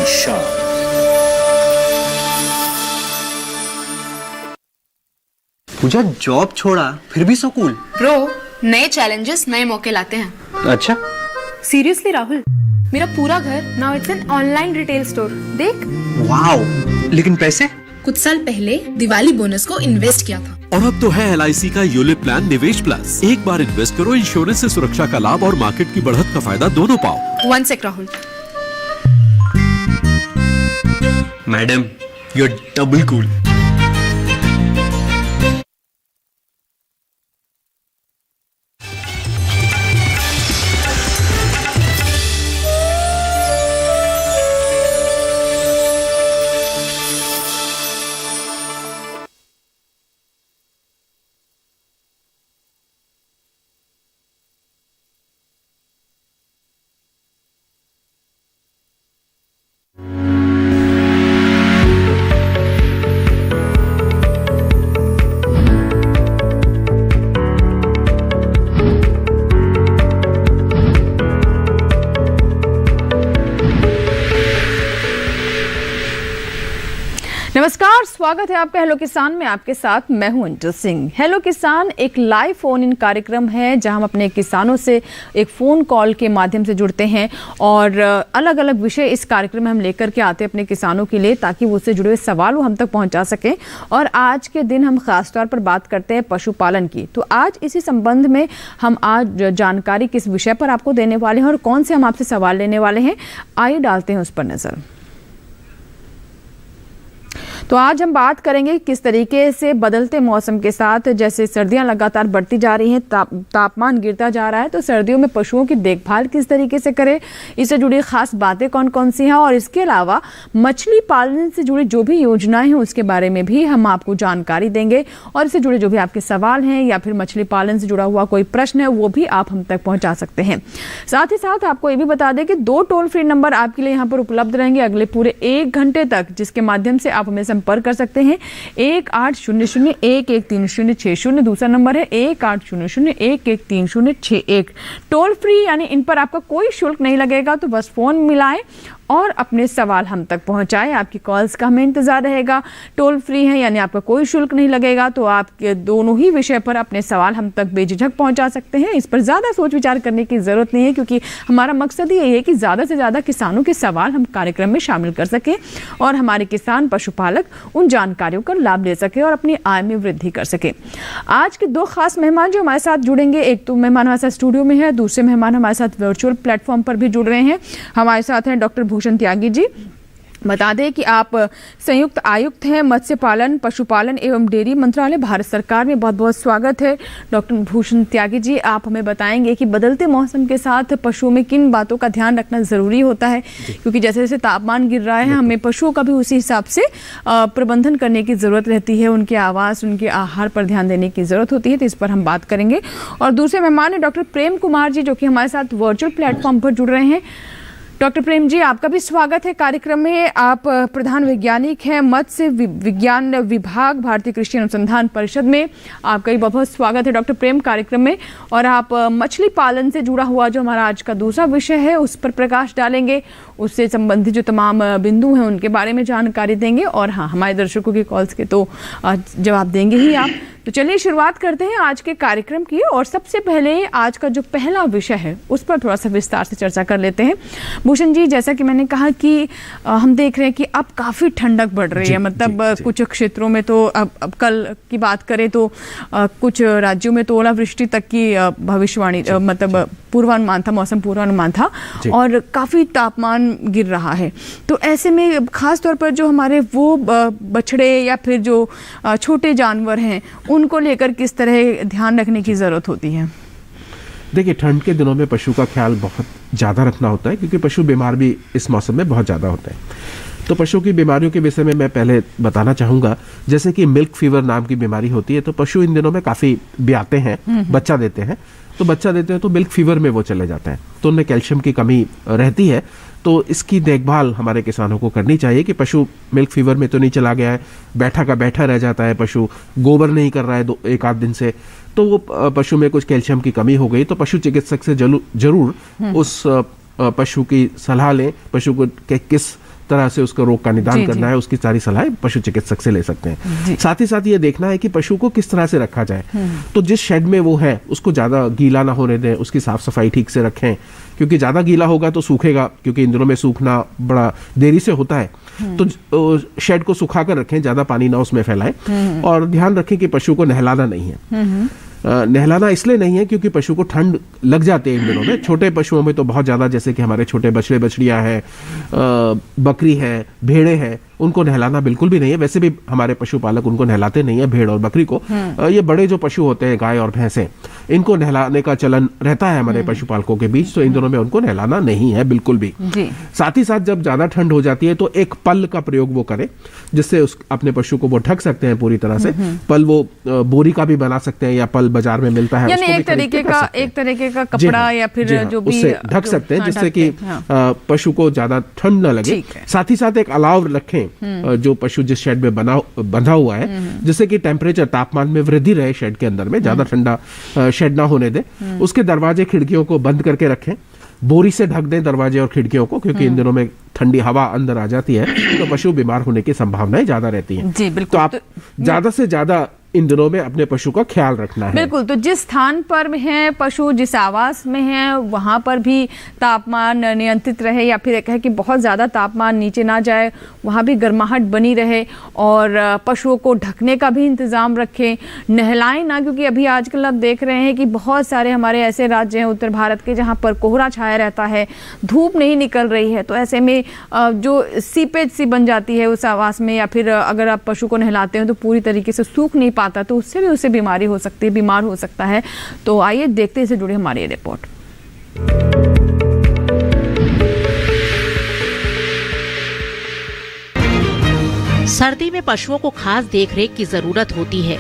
शान। पूजा जॉब छोड़ा फिर भी सो कूल। ब्रो, नए चैलेंजेस नए मौके लाते हैं। अच्छा, सीरियसली राहुल, मेरा पूरा घर now it's an online retail store. देख। वाओ, लेकिन पैसे? कुछ साल पहले दिवाली बोनस को इन्वेस्ट किया था। और अब तो है LIC का यूलिप प्लान निवेश प्लस। एक बार इन्वेस्ट करो, इंश्योरेंस से सुरक्षा का लाभ और मार्केट की बढ़त का फायदा दोनों पाओ। 1 sec Rahul. Madam, you are double cool. नमस्कार, स्वागत है आपका हेलो किसान में। आपके साथ मैं हूं अंजल सिंह। हेलो किसान एक लाइव फोन इन कार्यक्रम है जहां हम अपने किसानों से एक फ़ोन कॉल के माध्यम से जुड़ते हैं और अलग अलग विषय इस कार्यक्रम में हम लेकर के आते हैं अपने किसानों के लिए, ताकि वो उससे जुड़े हुए सवाल वो हम तक पहुंचा सकें। और आज के दिन हम खास तौर पर बात करते हैं पशुपालन की। तो आज इसी संबंध में हम आज जानकारी किस विषय पर आपको देने वाले हैं और कौन से हम आपसे सवाल लेने वाले हैं, आइए डालते हैं उस पर नजर। तो आज हम बात करेंगे किस तरीके से बदलते मौसम के साथ, जैसे सर्दियां लगातार बढ़ती जा रही हैं, तापमान गिरता जा रहा है, तो सर्दियों में पशुओं की देखभाल किस तरीके से करें, इससे जुड़ी खास बातें कौन कौन सी हैं, और इसके अलावा मछली पालन से जुड़ी जो भी योजनाएं हैं उसके बारे में भी हम आपको जानकारी देंगे। और इससे जुड़े जो भी आपके सवाल हैं या फिर मछली पालन से जुड़ा हुआ कोई प्रश्न है वो भी आप हम तक पहुँचा सकते हैं। साथ ही साथ आपको ये भी बता दें कि 2 टोल फ्री नंबर आपके लिए यहाँ पर उपलब्ध रहेंगे अगले पूरे 1 घंटे तक, जिसके माध्यम से आप हमें संपर्क कर सकते हैं। 1800-113060, दूसरा नंबर है 1800-113061। टोल फ्री, यानी इन पर आपका कोई शुल्क नहीं लगेगा, तो बस फोन मिलाएं और अपने सवाल हम तक पहुंचाएं। आपकी कॉल्स का हमें इंतजार रहेगा। टोल फ्री है यानी आपका कोई शुल्क नहीं लगेगा, तो आपके दोनों ही विषय पर अपने सवाल हम तक बेझिझक पहुंचा सकते हैं। इस पर ज़्यादा सोच विचार करने की ज़रूरत नहीं है, क्योंकि हमारा मकसद यही है कि ज़्यादा से ज़्यादा किसानों के सवाल हम कार्यक्रम में शामिल कर सकें और हमारे किसान पशुपालक उन जानकारियों का लाभ ले सके और अपनी आय में वृद्धि कर सके। आज के 2 खास मेहमान जो हमारे साथ जुड़ेंगे, एक तो मेहमान हमारे साथ स्टूडियो में है, दूसरे मेहमान हमारे साथ वर्चुअल प्लेटफॉर्म पर भी जुड़ रहे हैं। हमारे साथ हैं डॉक्टर भूषण त्यागी जी। बता दें कि आप संयुक्त आयुक्त हैं मत्स्य पालन, पशुपालन एवं डेयरी मंत्रालय, भारत सरकार में। बहुत बहुत स्वागत है डॉक्टर भूषण त्यागी जी। आप हमें बताएंगे कि बदलते मौसम के साथ पशुओं में किन बातों का ध्यान रखना ज़रूरी होता है, क्योंकि जैसे जैसे तापमान गिर रहा है हमें पशुओं का भी उसी हिसाब से प्रबंधन करने की ज़रूरत रहती है, उनके आवास, उनके आहार पर ध्यान देने की ज़रूरत होती है। तो इस पर हम बात करेंगे। और दूसरे मेहमान हैं डॉक्टर प्रेम कुमार जी, जो कि हमारे साथ वर्चुअल प्लेटफॉर्म पर जुड़ रहे हैं। डॉक्टर प्रेम जी, आपका भी स्वागत है कार्यक्रम में। आप प्रधान वैज्ञानिक हैं मत्स्य विज्ञान विभाग, भारतीय कृषि अनुसंधान परिषद में। आपका भी बहुत बहुत स्वागत है डॉक्टर प्रेम कार्यक्रम में। और आप मछली पालन से जुड़ा हुआ जो हमारा आज का दूसरा विषय है उस पर प्रकाश डालेंगे, उससे संबंधित जो तमाम बिंदु हैं उनके बारे में जानकारी देंगे। और हाँ, हमारे दर्शकों की कॉल्स के तो जवाब देंगे ही आप। तो चलिए शुरुआत करते हैं आज के कार्यक्रम की। और सबसे पहले आज का जो पहला विषय है उस पर थोड़ा सा विस्तार से चर्चा कर लेते हैं। भूषण जी, जैसा कि मैंने कहा कि हम देख रहे हैं कि अब काफ़ी ठंडक बढ़ रही है, मतलब कुछ क्षेत्रों में तो अब कल की बात करें तो कुछ राज्यों में तो ओलावृष्टि तक की भविष्यवाणी, मतलब पूर्वानुमान था, मौसम पूर्वानुमान था, और काफ़ी तापमान गिर रहा है। तो ऐसे में खास तौर पर जो हमारे वो बछड़े या फिर जो छोटे जानवर हैं उनको लेकर किस तरह ध्यान रखने की ज़रूरत होती है? देखिए, ठंड के दिनों में पशु का ख्याल बहुत ज़्यादा रखना होता है, क्योंकि पशु बीमार भी इस मौसम में बहुत ज़्यादा होते हैं। तो पशु की बीमारियों के विषय में मैं पहले बताना चाहूँगा। जैसे कि मिल्क फीवर नाम की बीमारी होती है, तो पशु इन दिनों में काफ़ी ब्याते हैं, बच्चा देते हैं, तो बच्चा देते हैं तो मिल्क फीवर में वो चले जाते हैं, तो उनमें कैल्शियम की कमी रहती है। तो इसकी देखभाल हमारे किसानों को करनी चाहिए कि पशु मिल्क फीवर में तो नहीं चला गया है, बैठा का बैठा रह जाता है, पशु गोबर नहीं कर रहा है 1-8 दिन से, तो वो पशु में कुछ कैल्शियम की कमी हो गई, तो पशु चिकित्सक से जरूर उस पशु की सलाह लें, पशु को किस तरह से उसका रोग का निदान करना है, उसकी सारी सलाह पशु चिकित्सक से ले सकते हैं। साथ ही साथ ये देखना है कि पशु को किस तरह से रखा जाए। तो जिस शेड में वो है उसको ज़्यादा गीला ना होने दें, उसकी साफ सफाई ठीक से रखें, क्योंकि ज़्यादा गीला होगा तो सूखेगा, क्योंकि इन दिनों में सूखना बड़ा देरी से होता है। तो शेड को सुखा कर रखें, ज़्यादा पानी ना उसमें फैलाएं, और ध्यान रखें कि पशु को नहलाना नहीं है। नहलाना इसलिए नहीं है क्योंकि पशु को ठंड लग जाती है इन दिनों में। छोटे पशुओं में तो बहुत ज़्यादा, जैसे कि हमारे छोटे बछड़े बछड़ियाँ हैं, बकरी है, भेड़े हैं, उनको नहलाना बिल्कुल भी नहीं है। वैसे भी हमारे पशुपालक उनको नहलाते नहीं है, भेड़ और बकरी को। ये बड़े जो पशु होते हैं, गाय और भैंसें, इनको नहलाने का चलन रहता है हमारे पशुपालकों के बीच। तो इन दिनों में उनको नहलाना नहीं है बिल्कुल भी। साथ ही साथ जब ज़्यादा ठंड हो जाती है तो एक पल का प्रयोग वो करें, जिससे उस अपने पशु को वो ढक सकते हैं पूरी तरह से। पल वो बोरी का भी बना सकते हैं, या पल बाजार में मिलता है, यानी एक तरीके का कपड़ा या फिर जो भी उससे ढक सकते हैं, जिससे कि पशु को ज्यादा ठंड न लगे। साथ ही साथ एक अलाव रखें जो पशु जिस शेड में बंधा हुआ है, जिससे कि टेम्परेचर, तापमान में वृद्धि रहे शेड के अंदर में, ज्यादा ठंडा शेड ना होने दें। उसके दरवाजे खिड़कियों को बंद करके रखें, बोरी से ढक दें दरवाजे और खिड़कियों को, क्योंकि इन दिनों में ठंडी हवा अंदर आ जाती है तो पशु बीमार होने की संभावनाएं ज्यादा रहती हैं। जी बिल्कुल। तो आप ज्यादा से ज्यादा इन दिनों में अपने पशु का ख्याल रखना है। बिल्कुल। तो जिस स्थान पर है पशु, जिस आवास में है, वहां पर भी तापमान नियंत्रित रहे, या फिर एक है कि बहुत ज़्यादा तापमान नीचे ना जाए, वहां भी गर्माहट बनी रहे, और पशुओं को ढकने का भी इंतज़ाम रखें। नहलाएं ना, क्योंकि अभी आजकल आप देख रहे हैं कि बहुत सारे हमारे ऐसे राज्य हैं उत्तर भारत के जहाँ पर कोहरा छाया रहता है, धूप नहीं निकल रही है। तो ऐसे में जो सीपेज सी बन जाती है उस आवास में, या फिर अगर आप पशु को नहलाते हैं तो पूरी तरीके से सूख नहीं पाता, तो उससे भी उसे बीमारी हो सकती है, बीमार हो सकता है। तो आइए देखते हैं इससे जुड़ी हमारी ये रिपोर्ट। सर्दी में पशुओं को खास देखरेख की जरूरत होती है।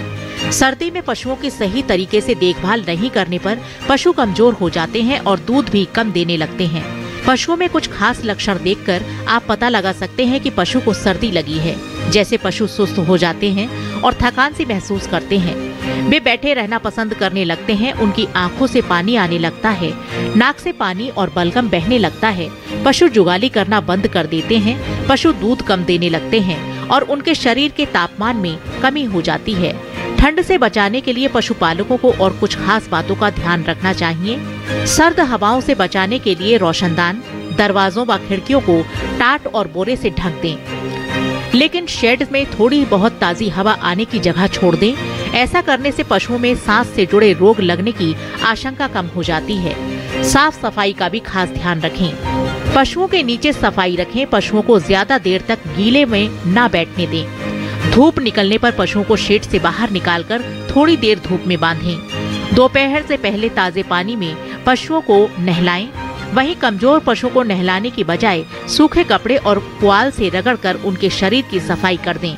सर्दी में पशुओं की सही तरीके से देखभाल नहीं करने पर पशु कमजोर हो जाते हैं और दूध भी कम देने लगते हैं। पशुओं में कुछ खास लक्षण देखकर आप पता लगा सकते हैं कि पशु को सर्दी लगी है। जैसे पशु सुस्त हो जाते हैं और थकान सी महसूस करते हैं, वे बैठे रहना पसंद करने लगते हैं, उनकी आंखों से पानी आने लगता है, नाक से पानी और बलगम बहने लगता है, पशु जुगाली करना बंद कर देते हैं, पशु दूध कम देने लगते हैं और उनके शरीर के तापमान में कमी हो जाती है। ठंड से बचाने के लिए पशुपालकों को और कुछ खास बातों का ध्यान रखना चाहिए। सर्द हवाओं से बचाने के लिए रोशनदान, दरवाजों व खिड़कियों को टाट और बोरे से ढक दें, लेकिन शेड में थोड़ी बहुत ताजी हवा आने की जगह छोड़ दें। ऐसा करने से पशुओं में सांस से जुड़े रोग लगने की आशंका कम हो जाती है। साफ सफाई का भी खास ध्यान रखें। पशुओं के नीचे सफाई रखें। पशुओं को ज्यादा देर तक गीले में न बैठने दें। धूप निकलने पर पशुओं को शेड से बाहर निकालकर थोड़ी देर धूप में बांधें। दोपहर से पहले ताजे पानी में पशुओं को नहलाएं। वहीं कमजोर पशु को नहलाने की बजाय सूखे कपड़े और पुआल से रगड़कर उनके शरीर की सफाई कर दें।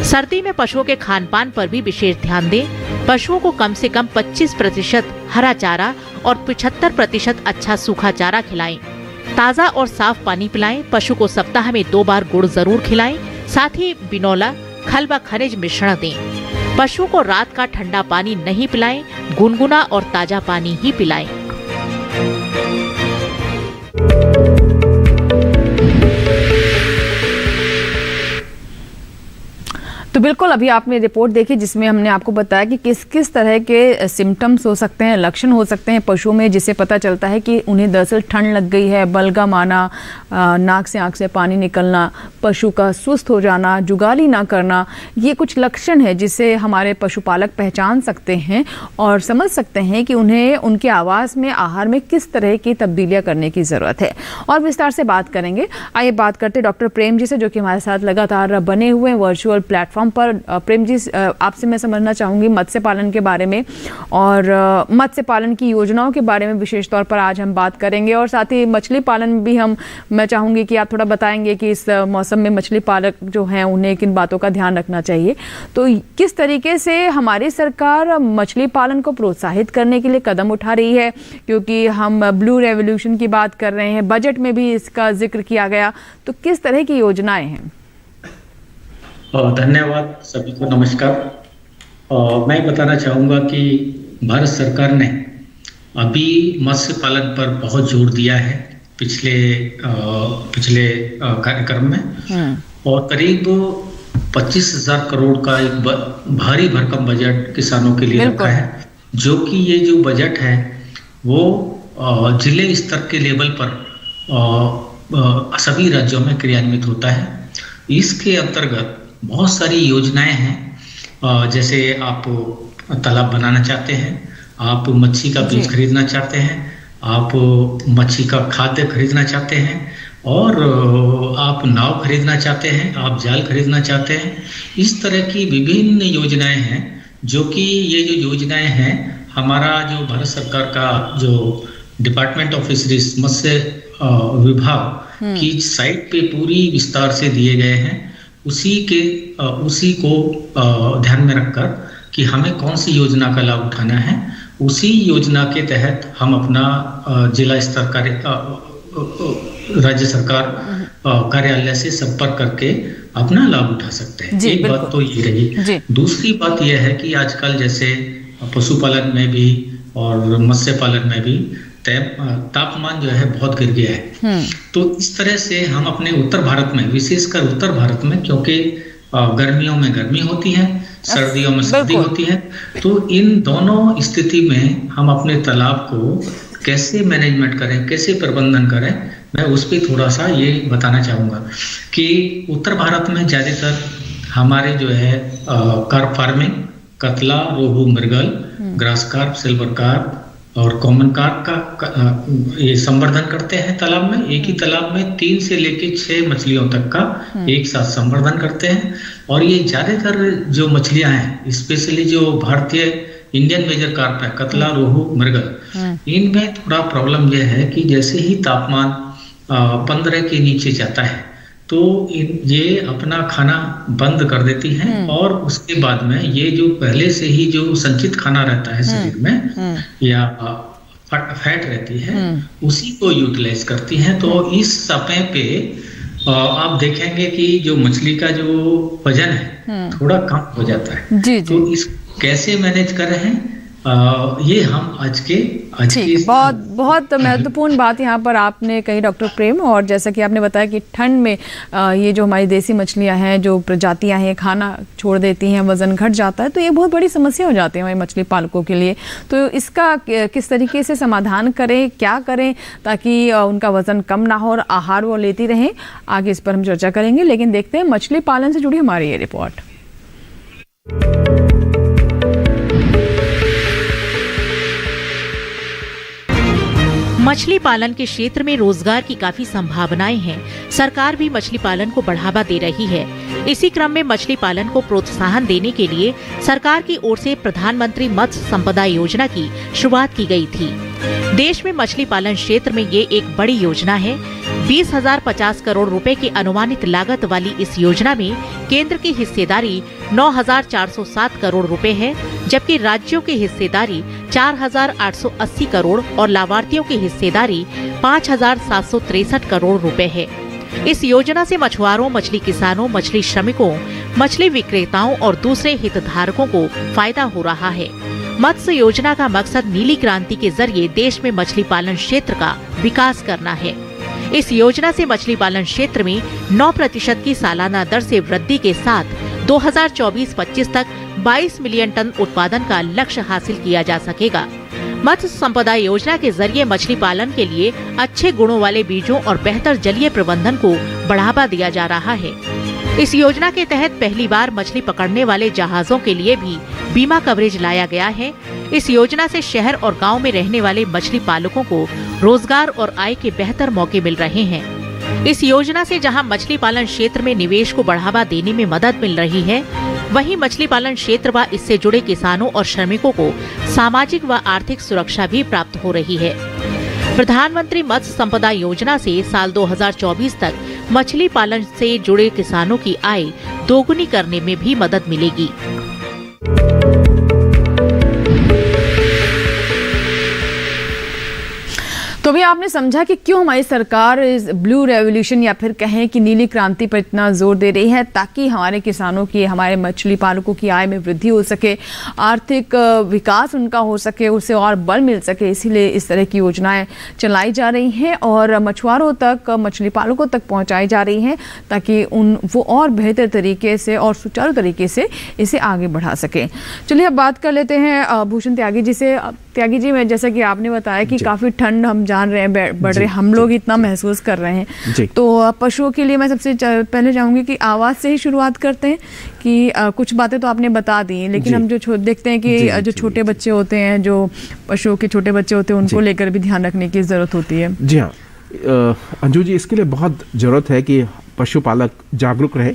सर्दी में पशुओं के खान पान पर भी विशेष ध्यान दें। पशुओं को कम से कम 25% हरा चारा और 75% अच्छा सूखा चारा खिलाएं। ताज़ा और साफ पानी पिलाएं। पशु को सप्ताह में 2 बार गुड़ जरूर खिलाएं। साथ ही बिनौला, खल व खनिज मिश्रण दें। पशुओं को रात का ठंडा पानी नहीं पिलाएं। गुनगुना और ताजा पानी ही पिलाएं। तो बिल्कुल अभी आपने रिपोर्ट देखी जिसमें हमने आपको बताया कि किस किस तरह के सिम्टम्स हो सकते हैं, लक्षण हो सकते हैं पशुओं में, जिससे पता चलता है कि उन्हें दरअसल ठंड लग गई है। बलगम आना, नाक से आंख से पानी निकलना, पशु का सुस्त हो जाना, जुगाली ना करना, ये कुछ लक्षण है जिससे हमारे पशुपालक पहचान सकते हैं और समझ सकते हैं कि उन्हें उनके आवास में, आहार में किस तरह की तब्दीलियाँ करने की ज़रूरत है। और विस्तार से बात करेंगे। आइए बात करते डॉक्टर प्रेम जी से, जो कि हमारे साथ लगातार बने हुए हैं वर्चुअल प्लेटफॉर्म पर। प्रेम जी, आपसे मैं समझना चाहूँगी मत्स्य पालन के बारे में, और मत्स्य पालन की योजनाओं के बारे में विशेष तौर पर आज हम बात करेंगे, और साथ ही मछली पालन भी मैं चाहूँगी कि आप थोड़ा बताएंगे कि इस मौसम में मछली पालक जो हैं उन्हें किन बातों का ध्यान रखना चाहिए। तो किस तरीके से हमारी सरकार मछली पालन को प्रोत्साहित करने के लिए कदम उठा रही है, क्योंकि हम ब्लू रेवोल्यूशन की बात कर रहे हैं, बजट में भी इसका जिक्र किया गया, तो किस तरह की योजनाएं हैं? धन्यवाद, सभी को नमस्कार। मैं बताना चाहूँगा कि भारत सरकार ने अभी मत्स्य पालन पर बहुत जोर दिया है। पिछले कार्यक्रम में, और करीब 25,000 करोड़ का एक भारी भरकम बजट किसानों के लिए रखा है, जो कि ये जो बजट है वो जिले स्तर के लेवल पर सभी राज्यों में क्रियान्वित होता है। इसके अंतर्गत बहुत सारी योजनाएं हैं, जैसे आप तालाब बनाना चाहते हैं, आप मच्छी का बीज खरीदना चाहते हैं, आप मच्छी का खाद्य खरीदना चाहते हैं, और आप नाव खरीदना चाहते हैं, आप जाल खरीदना चाहते हैं। इस तरह की विभिन्न योजनाएं हैं, जो कि ये जो योजनाएं हैं हमारा जो भारत सरकार का जो डिपार्टमेंट ऑफ फिशरीज मत्स्य विभाग की साइट पे पूरी विस्तार से दिए गए हैं। उसी को ध्यान में रखकर कि हमें कौन सी योजना का लाभ उठाना है, उसी योजना के तहत हम अपना जिला स्तर का राज्य सरकार कार्यालय से संपर्क करके अपना लाभ उठा सकते हैं। एक बात तो ये रही। दूसरी बात यह है कि आजकल जैसे पशुपालन में भी और मत्स्य पालन में भी तापमान जो है बहुत गिर गया है। तो इस तरह से हम अपने उत्तर भारत में, विशेषकर उत्तर भारत में, क्योंकि गर्मियों में गर्मी होती है, सर्दियों में सर्दी होती है, तो इन दोनों स्थिति में हम अपने तालाब को कैसे मैनेजमेंट करें, कैसे प्रबंधन करें, मैं उस पर थोड़ा सा ये बताना चाहूँगा कि उत्तर भारत में ज़्यादातर हमारे जो है कार्प फार्मिंग, कतला, रोहू, मृगल, ग्रास कार्प, सिल्वर कार्प और कॉमन कार्प का ये संवर्धन करते हैं तालाब में। एक ही तालाब में 3 से लेके 6 मछलियों तक का एक साथ संवर्धन करते हैं। और ये ज्यादातर जो मछलियां हैं, स्पेशली जो भारतीय इंडियन मेजर कार्प है, कतला, रोहू, मृगल, इनमें थोड़ा प्रॉब्लम यह है कि जैसे ही तापमान 15 के नीचे जाता है तो ये अपना खाना बंद कर देती हैं, और उसके बाद में ये जो पहले से ही जो संचित खाना रहता है शरीर में या फैट रहती है, उसी को यूटिलाइज करती हैं। तो इस समय पे आप देखेंगे कि जो मछली का जो वजन है थोड़ा कम हो जाता है। तो इस कैसे मैनेज कर रहे हैं, ये हम आज के बहुत महत्वपूर्ण बात यहाँ पर आपने कही डॉक्टर प्रेम। और जैसा कि आपने बताया कि ठंड में ये जो हमारी देसी मछलियाँ हैं, जो प्रजातियाँ हैं, खाना छोड़ देती हैं, वज़न घट जाता है, तो ये बहुत बड़ी समस्या हो जाती है हमारे मछली पालकों के लिए। तो इसका किस तरीके से समाधान करें, क्या करें ताकि उनका वज़न कम ना हो और आहार वो लेती रहें, आगे इस पर हम चर्चा करेंगे। लेकिन देखते हैं मछली पालन से जुड़ी हमारी ये रिपोर्ट। मछली पालन के क्षेत्र में रोजगार की काफी संभावनाएं हैं। सरकार भी मछली पालन को बढ़ावा दे रही है। इसी क्रम में मछली पालन को प्रोत्साहन देने के लिए सरकार की ओर से प्रधानमंत्री मत्स्य संपदा योजना की शुरुआत की गई थी। देश में मछली पालन क्षेत्र में ये एक बड़ी योजना है। 20,050 करोड़ रुपए की अनुमानित लागत वाली इस योजना में केंद्र की हिस्सेदारी 9,407 करोड़ रुपए है, जबकि राज्यों की हिस्सेदारी 4,880 करोड़ और लाभार्थियों की हिस्सेदारी 5,763 करोड़ रुपए है। इस योजना से मछुआरों, मछली किसानों, मछली श्रमिकों, मछली विक्रेताओं और दूसरे हितधारकों को फायदा हो रहा है। मत्स्य योजना का मकसद नीली क्रांति के जरिए देश में मछली पालन क्षेत्र का विकास करना है। इस योजना से मछली पालन क्षेत्र में 9% की सालाना दर से वृद्धि के साथ 2024-25 तक 22 मिलियन टन उत्पादन का लक्ष्य हासिल किया जा सकेगा। मत्स्य संपदा योजना के जरिए मछली पालन के लिए अच्छे गुणों वाले बीजों और बेहतर जलीय प्रबंधन को बढ़ावा दिया जा रहा है। इस योजना के तहत पहली बार मछली पकड़ने वाले जहाजों के लिए भी बीमा कवरेज लाया गया है। इस योजना से शहर और गांव में रहने वाले मछली पालकों को रोजगार और आय के बेहतर मौके मिल रहे हैं। इस योजना से जहां मछली पालन क्षेत्र में निवेश को बढ़ावा देने में मदद मिल रही है, वहीं मछली पालन क्षेत्र व इससे जुड़े किसानों और श्रमिकों को सामाजिक व आर्थिक सुरक्षा भी प्राप्त हो रही है। प्रधानमंत्री मत्स्य संपदा योजना से साल 2024 तक मछली पालन से जुड़े किसानों की आय दोगुनी करने में भी मदद मिलेगी। तो भी चलिए, आपने समझा कि क्यों हमारी सरकार इस ब्लू रेवोल्यूशन या फिर कहें कि नीली क्रांति पर इतना जोर दे रही है, ताकि हमारे किसानों की, हमारे मछली पालकों की आय में वृद्धि हो सके, आर्थिक विकास उनका हो सके, उसे और बल मिल सके। इसीलिए इस तरह की योजनाएं चलाई जा रही हैं और मछुआरों तक, मछली पालकों तक पहुंचाई जा रही हैं, ताकि वो और बेहतर तरीके से और सुचारू तरीके से इसे आगे बढ़ा सकें। चलिए, अब बात कर लेते हैं भूषण त्यागी जी से। त्यागी जी, मैं जैसा कि आपने बताया कि काफ़ी ठंड हम जान रहे हैं बढ़ रहे, हम लोग इतना महसूस कर रहे हैं, तो पशुओं के लिए मैं सबसे पहले चाहूँगी कि आवाज़ से ही शुरुआत करते हैं कि कुछ बातें तो आपने बता दी, लेकिन हम जो देखते हैं कि जो छोटे बच्चे होते हैं, जो पशुओं के छोटे बच्चे होते हैं, उनको लेकर भी ध्यान रखने की ज़रूरत होती है। जी हाँ अंजू जी, इसके लिए बहुत ज़रूरत है कि पशुपालक जागरूक रहे,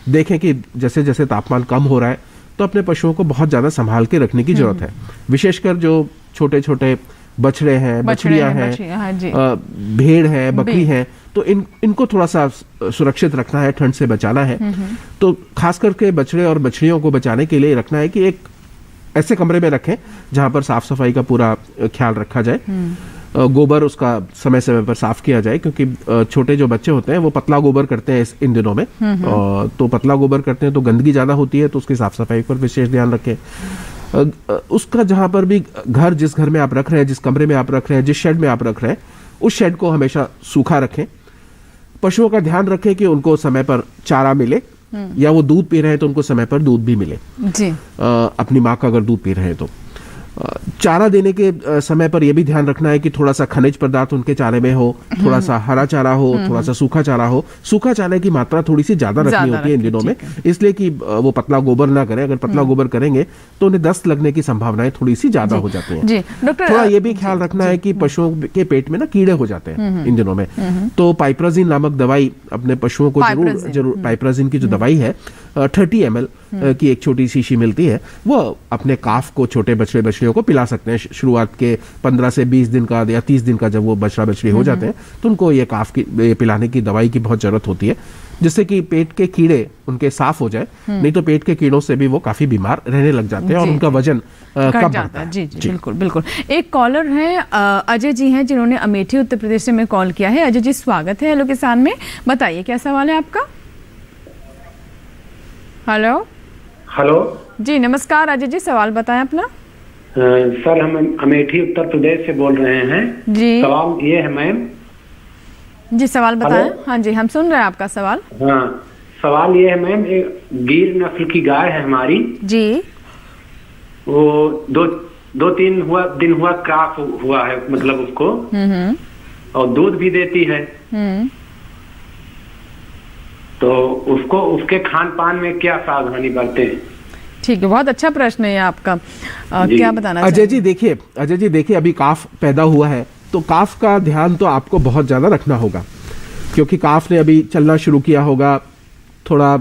देखें कि जैसे जैसे तापमान कम हो रहा है तो अपने पशुओं को बहुत ज़्यादा संभाल के रखने की ज़रूरत है। विशेषकर जो छोटे छोटे बछड़े हैं, बछड़ियाँ हैं, भेड़ है, बकरी है, तो इनको थोड़ा सा सुरक्षित रखना है, ठंड से बचाना है। तो खास करके बछड़े और बछड़ियों को बचाने के लिए रखना है कि एक ऐसे कमरे में रखें जहाँ पर साफ सफाई का पूरा ख्याल रखा जाए, गोबर उसका समय समय पर साफ किया जाए, क्योंकि छोटे जो बच्चे होते हैं वो पतला गोबर करते हैं इन दिनों में, तो पतला गोबर करते हैं तो गंदगी ज़्यादा होती है, तो उसकी साफ सफाई पर विशेष ध्यान रखें। उसका जहाँ पर भी घर, जिस घर में आप रख रहे हैं, जिस कमरे में आप रख रहे हैं, जिस शेड में आप रख रहे हैं, उस शेड को हमेशा सूखा रखें। पशुओं का ध्यान रखें कि उनको समय पर चारा मिले, या वो दूध पी रहे हैं तो उनको समय पर दूध भी मिले जी। अपनी माँ का अगर दूध पी रहे हैं तो चारा देने के समय पर यह भी ध्यान रखना है कि थोड़ा सा खनिज पदार्थ उनके चारे में हो, थोड़ा सा हरा चारा हो, थोड़ा सा सूखा चारा हो। सूखा चारे की मात्रा थोड़ी सी ज्यादा रखनी होती है इन दिनों में, इसलिए कि वो पतला गोबर ना करें। अगर पतला गोबर करेंगे तो उन्हें दस्त लगने की संभावनाएं थोड़ी सी ज्यादा हो जाती हैं। थोड़ा ये भी ख्याल रखना है कि पशुओं के पेट में ना कीड़े हो जाते हैं इन दिनों में, तो पाइप्राजिन नामक दवाई अपने पशुओं को जरूर पाइप्राजिन की जो दवाई है 30 ml की एक छोटी शीशी मिलती है, वो अपने काफ को, छोटे बछड़े बछड़ियों को पिला सकते हैं। शुरुआत के 15 से 20 दिन का या 30 दिन का जब वो बछड़ा बछड़ी हो जाते हैं तो उनको ये काफ की पिलाने की दवाई की बहुत जरूरत होती है, जिससे कि पेट के कीड़े उनके साफ हो जाए। नहीं तो पेट के कीड़ों से भी वो काफी बीमार रहने लग जाते हैं और उनका वजन कम बढ़ता है। जी जी, बिल्कुल बिल्कुल। एक कॉलर है अजय जी हैं, जिन्होंने अमेठी उत्तर प्रदेश से में कॉल किया है। अजय जी, स्वागत है हेलो किसान में। बताइए क्या सवाल है आपका। हेलो हेलो जी, नमस्कार अजय जी, सवाल बताएं अपना। सर, हम अमेठी उत्तर प्रदेश से बोल रहे हैं जी। सवाल ये है मैम जी, सवाल बताएं। हाँ जी, हम सुन रहे हैं आपका सवाल। हाँ, सवाल ये है मैम, एक गिर नस्ल की गाय है हमारी जी, वो दो तीन दिन हुआ क्रॉस हुआ है, मतलब उसको, और दूध भी देती है, तो उसको उसके खान पान में क्या सावधानी बरतें। ठीक है, बहुत अच्छा प्रश्न है आपका। क्या बताना अजय जी? देखिए अभी काफ पैदा हुआ है, तो काफ का ध्यान तो आपको बहुत ज्यादा रखना होगा, क्योंकि काफ ने अभी चलना शुरू किया होगा। थोड़ा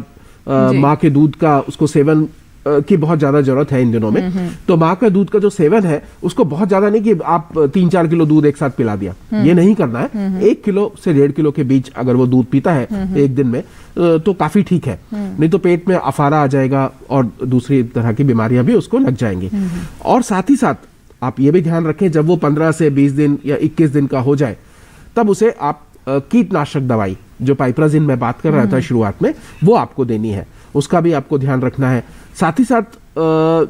माँ के दूध का उसको सेवन की बहुत ज्यादा जरूरत है इन दिनों में। तो माँ का दूध का जो सेवन है उसको बहुत ज्यादा नहीं कि आप 3-4 किलो दूध एक साथ पिला दिया, ये नहीं करना है। 1 किलो से 1.5 किलो के बीच अगर वो दूध पीता है एक दिन में तो काफी ठीक है, नहीं तो पेट में अफारा आ जाएगा और दूसरी तरह की बीमारियां भी उसको लग जाएंगी। और साथ ही साथ आप ये भी ध्यान रखें, जब वो 15 से 20 दिन या 21 दिन का हो जाए तब उसे आप कीटनाशक दवाई, जो पाइप्राजिन में बात कर रहा था शुरुआत में, वो आपको देनी है, उसका भी आपको ध्यान रखना है। साथ ही साथ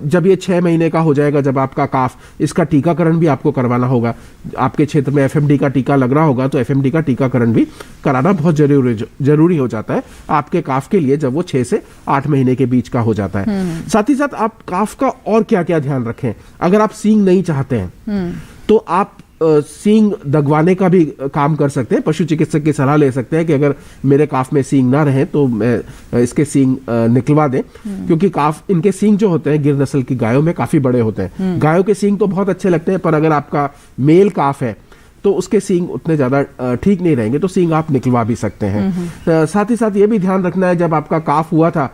जब ये 6 महीने का हो जाएगा, जब आपका काफ, इसका टीकाकरण भी आपको करवाना होगा। आपके क्षेत्र में FMD का टीका लग रहा होगा, तो FMD का टीकाकरण भी कराना बहुत जरूरी हो जाता है आपके काफ के लिए, जब वो 6 से 8 महीने के बीच का हो जाता है। साथ ही साथ आप काफ का और क्या क्या ध्यान रखें। अगर आप सींग नहीं चाहते हैं तो आप सींग दगवाने का भी काम कर सकते हैं। पशु चिकित्सक की सलाह ले सकते हैं कि अगर मेरे काफ में सींग ना रहे तो मैं इसके सींग निकलवा दें, क्योंकि काफ, इनके सींग जो होते हैं गिर नस्ल की गायों में काफी बड़े होते हैं। गायों के सींग तो बहुत अच्छे लगते हैं, पर अगर आपका मेल काफ है तो उसके सींग उतने ज्यादा ठीक नहीं रहेंगे, तो सींग आप निकलवा भी सकते हैं। साथ ही साथ ये भी ध्यान रखना है, जब आपका काफ हुआ था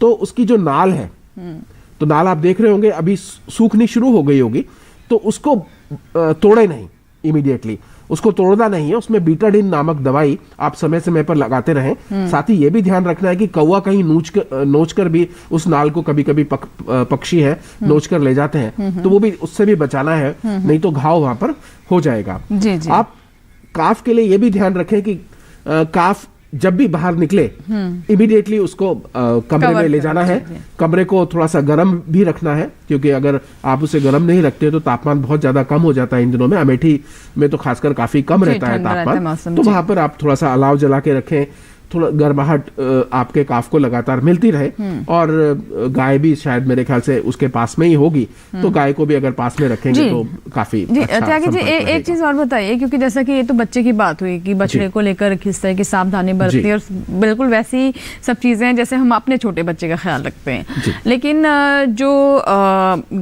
तो उसकी जो नाल है, तो नाल आप देख रहे होंगे अभी सूखनी शुरू हो गई होगी, तो उसको तोड़े नहीं इमीडिएटली, उसको तोड़ना नहीं है। उसमें बीटाडिन नामक दवाई आप समय समय पर लगाते रहें। साथ ही ये भी ध्यान रखना है कि कौवा कहीं नोच कर भी उस नाल को, कभी कभी पक्षी है नोच कर ले जाते हैं, तो वो भी, उससे भी बचाना है, नहीं तो घाव वहां पर हो जाएगा। जी जी। आप काफ के लिए ये भी ध्यान रखें कि काफ जब भी बाहर निकले इमीडिएटली उसको कमरे में ले जाना है। कमरे को थोड़ा सा गर्म भी रखना है, क्योंकि अगर आप उसे गर्म नहीं रखते तो तापमान बहुत ज्यादा कम हो जाता है इन दिनों में। अमेठी में तो खासकर काफी कम रहता है तापमान, तो वहां पर आप थोड़ा सा अलाव जला के रखें, थोड़ा गर्माहट आपके काफ को लगातार मिलती रहे। और गाय भी शायद मेरे ख्याल से उसके पास में ही होगी, तो गाय को भी अगर पास में रखेंगे तो काफी अच्छा त्यागी जी एक चीज और बताइए, क्योंकि जैसा कि ये तो बच्चे की बात हुई कि बछड़े को लेकर किस तरह की सावधानी बरतनी है, और बिल्कुल वैसी सब चीजें हैं जैसे हम अपने छोटे बच्चे का ख्याल रखते हैं। लेकिन जो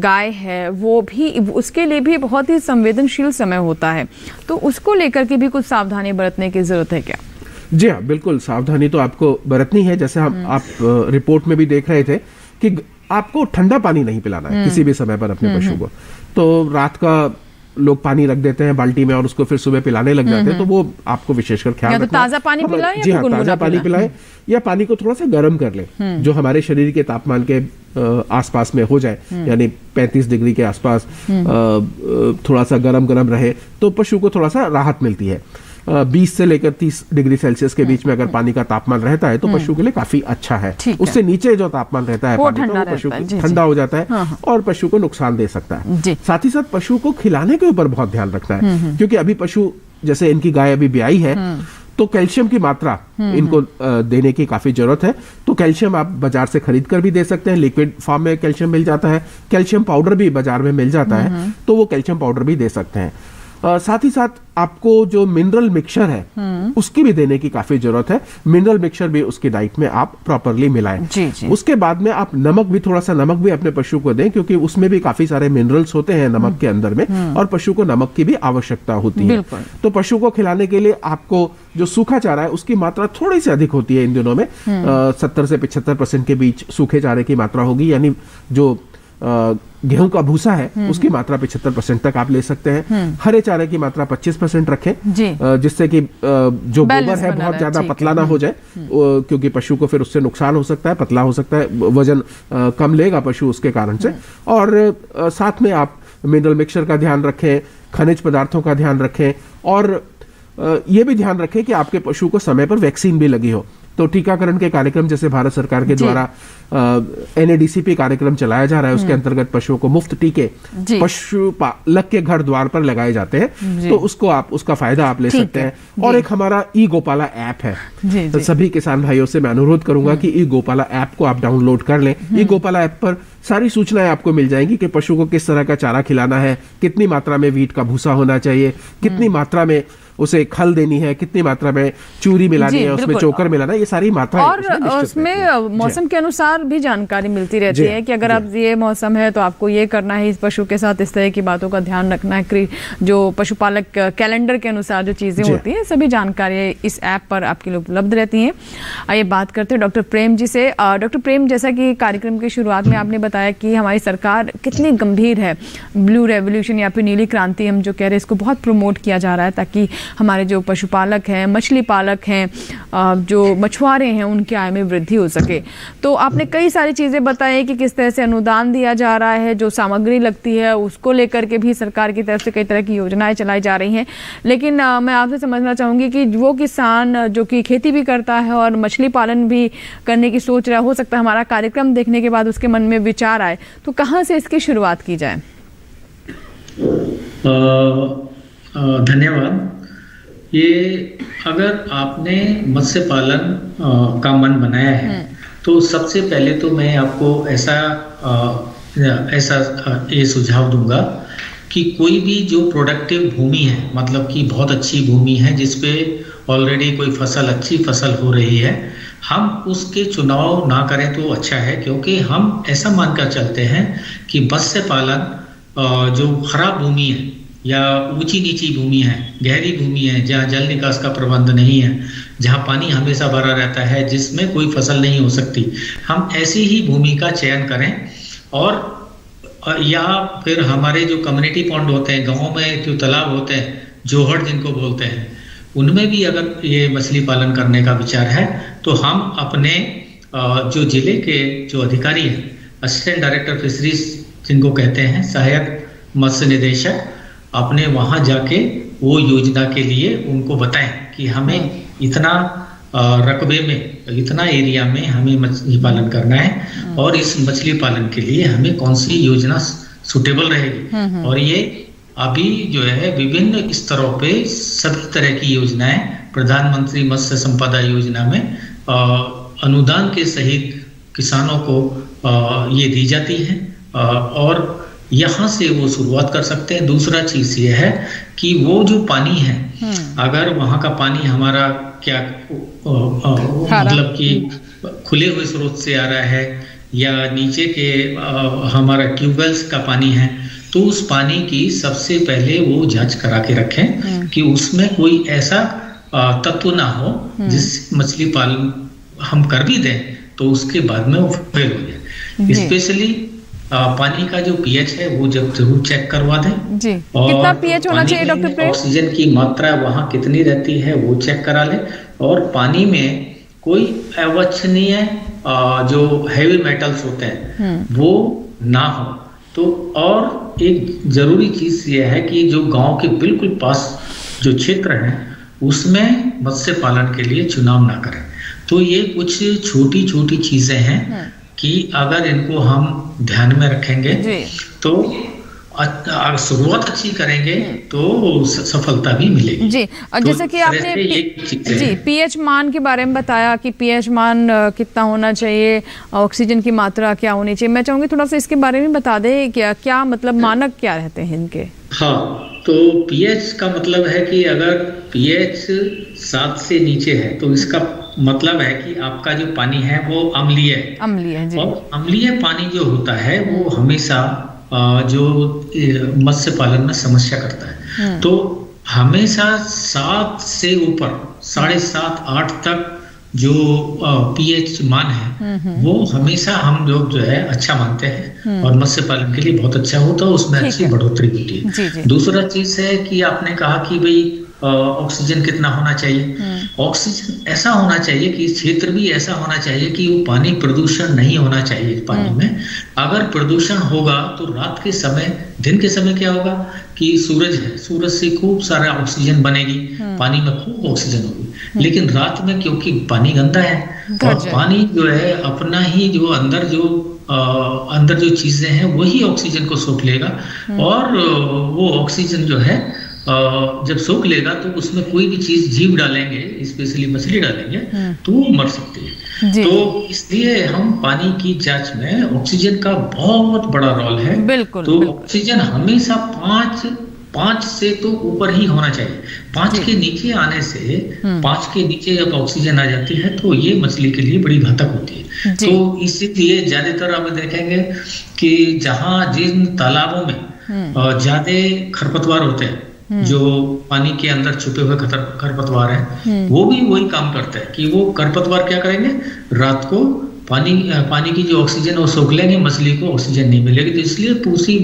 गाय है वो भी, उसके लिए भी बहुत ही संवेदनशील समय होता है, तो उसको लेकर के भी कुछ सावधानी बरतने की जरूरत है क्या? जी हाँ, बिल्कुल सावधानी तो आपको बरतनी है। जैसे आप रिपोर्ट में भी देख रहे थे कि आपको ठंडा पानी नहीं पिलाना है किसी भी समय पर अपने पशु को। तो रात का लोग पानी रख देते हैं बाल्टी में और उसको फिर सुबह पिलाने लग जाते हैं, तो वो आपको विशेषकर ख्याल रखना है। ताजा पानी पिलाएं, जी हाँ, ताजा पानी पिलाएं या पानी को थोड़ा सा गर्म कर ले, जो हमारे शरीर के तापमान के आसपास में हो जाए, यानी 35 डिग्री के आसपास थोड़ा सा गर्म रहे तो पशु को थोड़ा सा राहत मिलती है। 20 से लेकर 30 डिग्री सेल्सियस के बीच में अगर पानी का तापमान रहता है तो पशु के लिए काफी अच्छा है। उससे नीचे जो तापमान रहता है पानी का, वो पशु ठंडा हो जाता है और पशु को नुकसान दे सकता है। साथ ही साथ पशु को खिलाने के ऊपर बहुत ध्यान रखना है, क्योंकि अभी पशु, जैसे इनकी गाय अभी ब्याई है, तो कैल्शियम की मात्रा इनको देने की काफी जरूरत है। तो कैल्शियम आप बाजार से खरीद कर भी दे सकते हैं, लिक्विड फॉर्म में कैल्शियम मिल जाता है, कैल्शियम पाउडर भी बाजार में मिल जाता है, तो वो कैल्शियम पाउडर भी दे सकते हैं। साथ ही साथ आपको जो मिनरल मिक्सचर है उसकी भी देने की काफी जरूरत है। मिनरल मिक्सचर भी उसकी डाइट में आप प्रॉपरली मिलाएं। उसके बाद में आप नमक भी, थोड़ा सा नमक भी अपने पशु को दें, क्योंकि उसमें भी काफी सारे मिनरल्स होते हैं नमक के अंदर में, और पशु को नमक की भी आवश्यकता होती है। तो पशु को खिलाने के लिए आपको जो सूखा चारा है उसकी मात्रा थोड़ी सी अधिक होती है इन दिनों में, 70 से 75% के बीच सूखे चारे की मात्रा होगी, यानी जो गेहूं का भूसा है उसकी मात्रा 75% तक आप ले सकते हैं। हरे चारे की मात्रा 25% रखें, जिससे कि जो गोबर है बहुत ज्यादा पतला ना हो जाए, क्योंकि पशु को फिर उससे नुकसान हो सकता है, पतला हो सकता है, वजन कम लेगा पशु उसके कारण से। और साथ में आप मिनरल मिक्सचर का ध्यान रखें, खनिज पदार्थों का ध्यान रखें, और ये भी ध्यान रखें कि आपके पशु को समय पर वैक्सीन भी लगी हो। तो टीकाकरण के कार्यक्रम जैसे भारत सरकार के द्वारा NADCP कार्यक्रम चलाया जा रहा है, उसके अंतर्गत पशुओं को मुफ्त टीके पशुपालक के घर द्वार पर लगाए जाते हैं, तो उसको आप, उसका फायदा आप ले सकते हैं। और एक हमारा ई गोपाला ऐप है, तो सभी किसान भाइयों से मैं अनुरोध करूंगा कि ई गोपाला ऐप को आप डाउनलोड कर लें। ई गोपाला ऐप पर सारी सूचनाएं आपको मिल जाएंगी कि पशु को किस तरह का चारा खिलाना है, कितनी मात्रा में वीट का भूसा होना चाहिए, कितनी मात्रा में उसे खल देनी है, कितनी मात्रा में चूरी मिलानी है, उसमें चोकर मिलाना है, ये सारी मात्रा। और उसमें मौसम के अनुसार भी जानकारी मिलती रहती है कि अगर आप ये मौसम है तो आपको ये करना है, इस पशु के साथ इस तरह की बातों का ध्यान रखना है। जो पशुपालक कैलेंडर के अनुसार जो चीजें होती हैं, सभी जानकारी इस ऐप पर आपके लिए उपलब्ध रहती हैं। आइए बात करते हैं डॉक्टर प्रेम जी से। डॉक्टर प्रेम, जैसा कि कार्यक्रम की शुरुआत में आपने बताया कि हमारी सरकार कितनी गंभीर है, ब्लू रेवोल्यूशन या फिर नीली क्रांति हम जो कह रहे हैं, इसको बहुत प्रमोट किया जा रहा है ताकि हमारे जो पशुपालक हैं, मछली पालक हैं, जो मछुआरे हैं, उनकी आय में वृद्धि हो सके। तो आपने कई सारी चीज़ें बताई कि किस तरह से अनुदान दिया जा रहा है, जो सामग्री लगती है उसको लेकर के भी सरकार की तरफ से कई तरह की योजनाएं चलाई जा रही हैं। लेकिन मैं आपसे समझना चाहूँगी कि वो किसान जो कि खेती भी करता है और मछली पालन भी करने की सोच रहा, हो सकता है हमारा कार्यक्रम देखने के बाद उसके मन में विचार आए, तो कहाँ से इसकी शुरुआत की जाए? धन्यवाद। ये अगर आपने मत्स्य पालन का मन बनाया है तो सबसे पहले तो मैं आपको ऐसा ये सुझाव दूंगा कि कोई भी जो प्रोडक्टिव भूमि है, मतलब कि बहुत अच्छी भूमि है जिसपे ऑलरेडी कोई अच्छी फसल हो रही है, हम उसके चुनाव ना करें तो अच्छा है। क्योंकि हम ऐसा मानकर चलते हैं कि मत्स्य पालन जो खराब भूमि है या ऊंची नीची भूमि है, गहरी भूमि है, जहाँ जल निकास का प्रबंध नहीं है, जहाँ पानी हमेशा भरा रहता है, जिसमें कोई फसल नहीं हो सकती, हम ऐसी ही भूमि का चयन करें। और या फिर हमारे जो कम्युनिटी पॉन्ड होते हैं, गाँव में जो तालाब होते हैं, जोहड़ जिनको बोलते हैं, उनमें भी अगर ये मछली पालन करने का विचार है तो हम अपने जो जिले के जो अधिकारी हैं, असिस्टेंट डायरेक्टर फिशरीज जिनको कहते हैं, सहायक मत्स्य निदेशक, अपने वहाँ जाके वो योजना के लिए उनको बताएं कि हमें इतना रकबे में, इतना एरिया में हमें मछली पालन करना है और इस मछली पालन के लिए हमें कौन सी योजना सुटेबल रहेगी। और ये अभी जो है विभिन्न स्तरों पे सभी तरह की योजनाएं प्रधानमंत्री मत्स्य संपदा योजना में अनुदान के सहित किसानों को ये दी जाती है और यहाँ से वो शुरुआत कर सकते हैं। दूसरा चीज ये है कि वो जो पानी है, अगर वहाँ का पानी हमारा क्या मतलब कि खुले हुए स्रोत से आ रहा है या नीचे के हमारा ट्यूबवेल्स का पानी है, तो उस पानी की सबसे पहले वो जांच करा के रखें कि उसमें कोई ऐसा तत्व ना हो जिससे मछली पालन हम कर भी दें तो उसके बाद में वो फेल हो जाए। स्पेशली पानी का जो पीएच है वो जरूर चेक करवा दें जी। और कितना पीएच होना चाहिए डॉक्टर प्रेम? ऑक्सीजन की मात्रा वहाँ कितनी रहती है वो चेक करा लें और पानी में कोई अवांछनीय जो हैवी मेटल्स होते हैं वो ना हो। तो और एक जरूरी चीज ये है कि जो गांव के बिल्कुल पास जो क्षेत्र है उसमें मत्स्य पालन के लिए चुनाव ना करें। तो ये कुछ छोटी छोटी चीजें हैं कि अगर इनको हम ध्यान में रखेंगे तो शुरुआत अच्छी करेंगे तो सफलता भी मिलेगी जी। और तो जैसे कि आपने पीएच मान के बारे में बताया कि पीएच मान कितना होना चाहिए, ऑक्सीजन की मात्रा क्या होनी चाहिए, मैं चाहूंगी थोड़ा सा इसके बारे में बता दें क्या मतलब मानक क्या रहते हैं इनके? हाँ, तो पीएच का मतलब है कि अगर पीएच 7 से नीचे है तो इसका मतलब है कि आपका जो पानी है वो अम्लीय है जी। और अम्लीय पानी जो होता है वो हमेशा जो मत्स्य पालन में समस्या करता है। तो हमेशा 7 से ऊपर 7.5 8 तक जो पीएच मान है वो हमेशा हम लोग जो है अच्छा मानते हैं और मत्स्य पालन के लिए बहुत अच्छा होता है, उसमें अच्छी बढ़ोतरी होती है। दूसरा चीज है कि आपने कहा कि भाई ऑक्सीजन कितना होना चाहिए। ऑक्सीजन ऐसा होना चाहिए कि क्षेत्र भी ऐसा होना चाहिए कि वो पानी प्रदूषण नहीं होना चाहिए पानी में। अगर प्रदूषण होगा तो रात के समय, दिन के समय क्या होगा कि सूरज है, सूरज से खूब सारा ऑक्सीजन बनेगी, पानी में खूब ऑक्सीजन होगी। लेकिन रात में क्योंकि पानी गंदा है और पानी जो है अपना ही जो अंदर जो चीजें हैं वही ऑक्सीजन को सोख लेगा और वो ऑक्सीजन जो है जब सोख लेगा तो उसमें कोई भी चीज जीव डालेंगे, स्पेशली मछली डालेंगे तो वो मर सकती है। तो इसलिए हम पानी की जांच में ऑक्सीजन का बहुत बड़ा रोल है। तो ऑक्सीजन हमेशा 5 से तो ऊपर ही होना चाहिए। 5 के नीचे आने से 5 के नीचे जब ऑक्सीजन आ जाती है तो ये मछली के लिए बड़ी घातक होती है। तो इसीलिए ज्यादातर आप देखेंगे कि जहाँ जिन तालाबों में ज्यादा खरपतवार होते हैं, जो पानी के अंदर छुपे हुए खरपतवार हैं, वो भी वही काम करता है कि वो खरपतवार क्या करेंगे, रात को पानी की जो ऑक्सीजन वो सोख लेंगे, मछली को ऑक्सीजन नहीं मिलेगी। तो इसलिए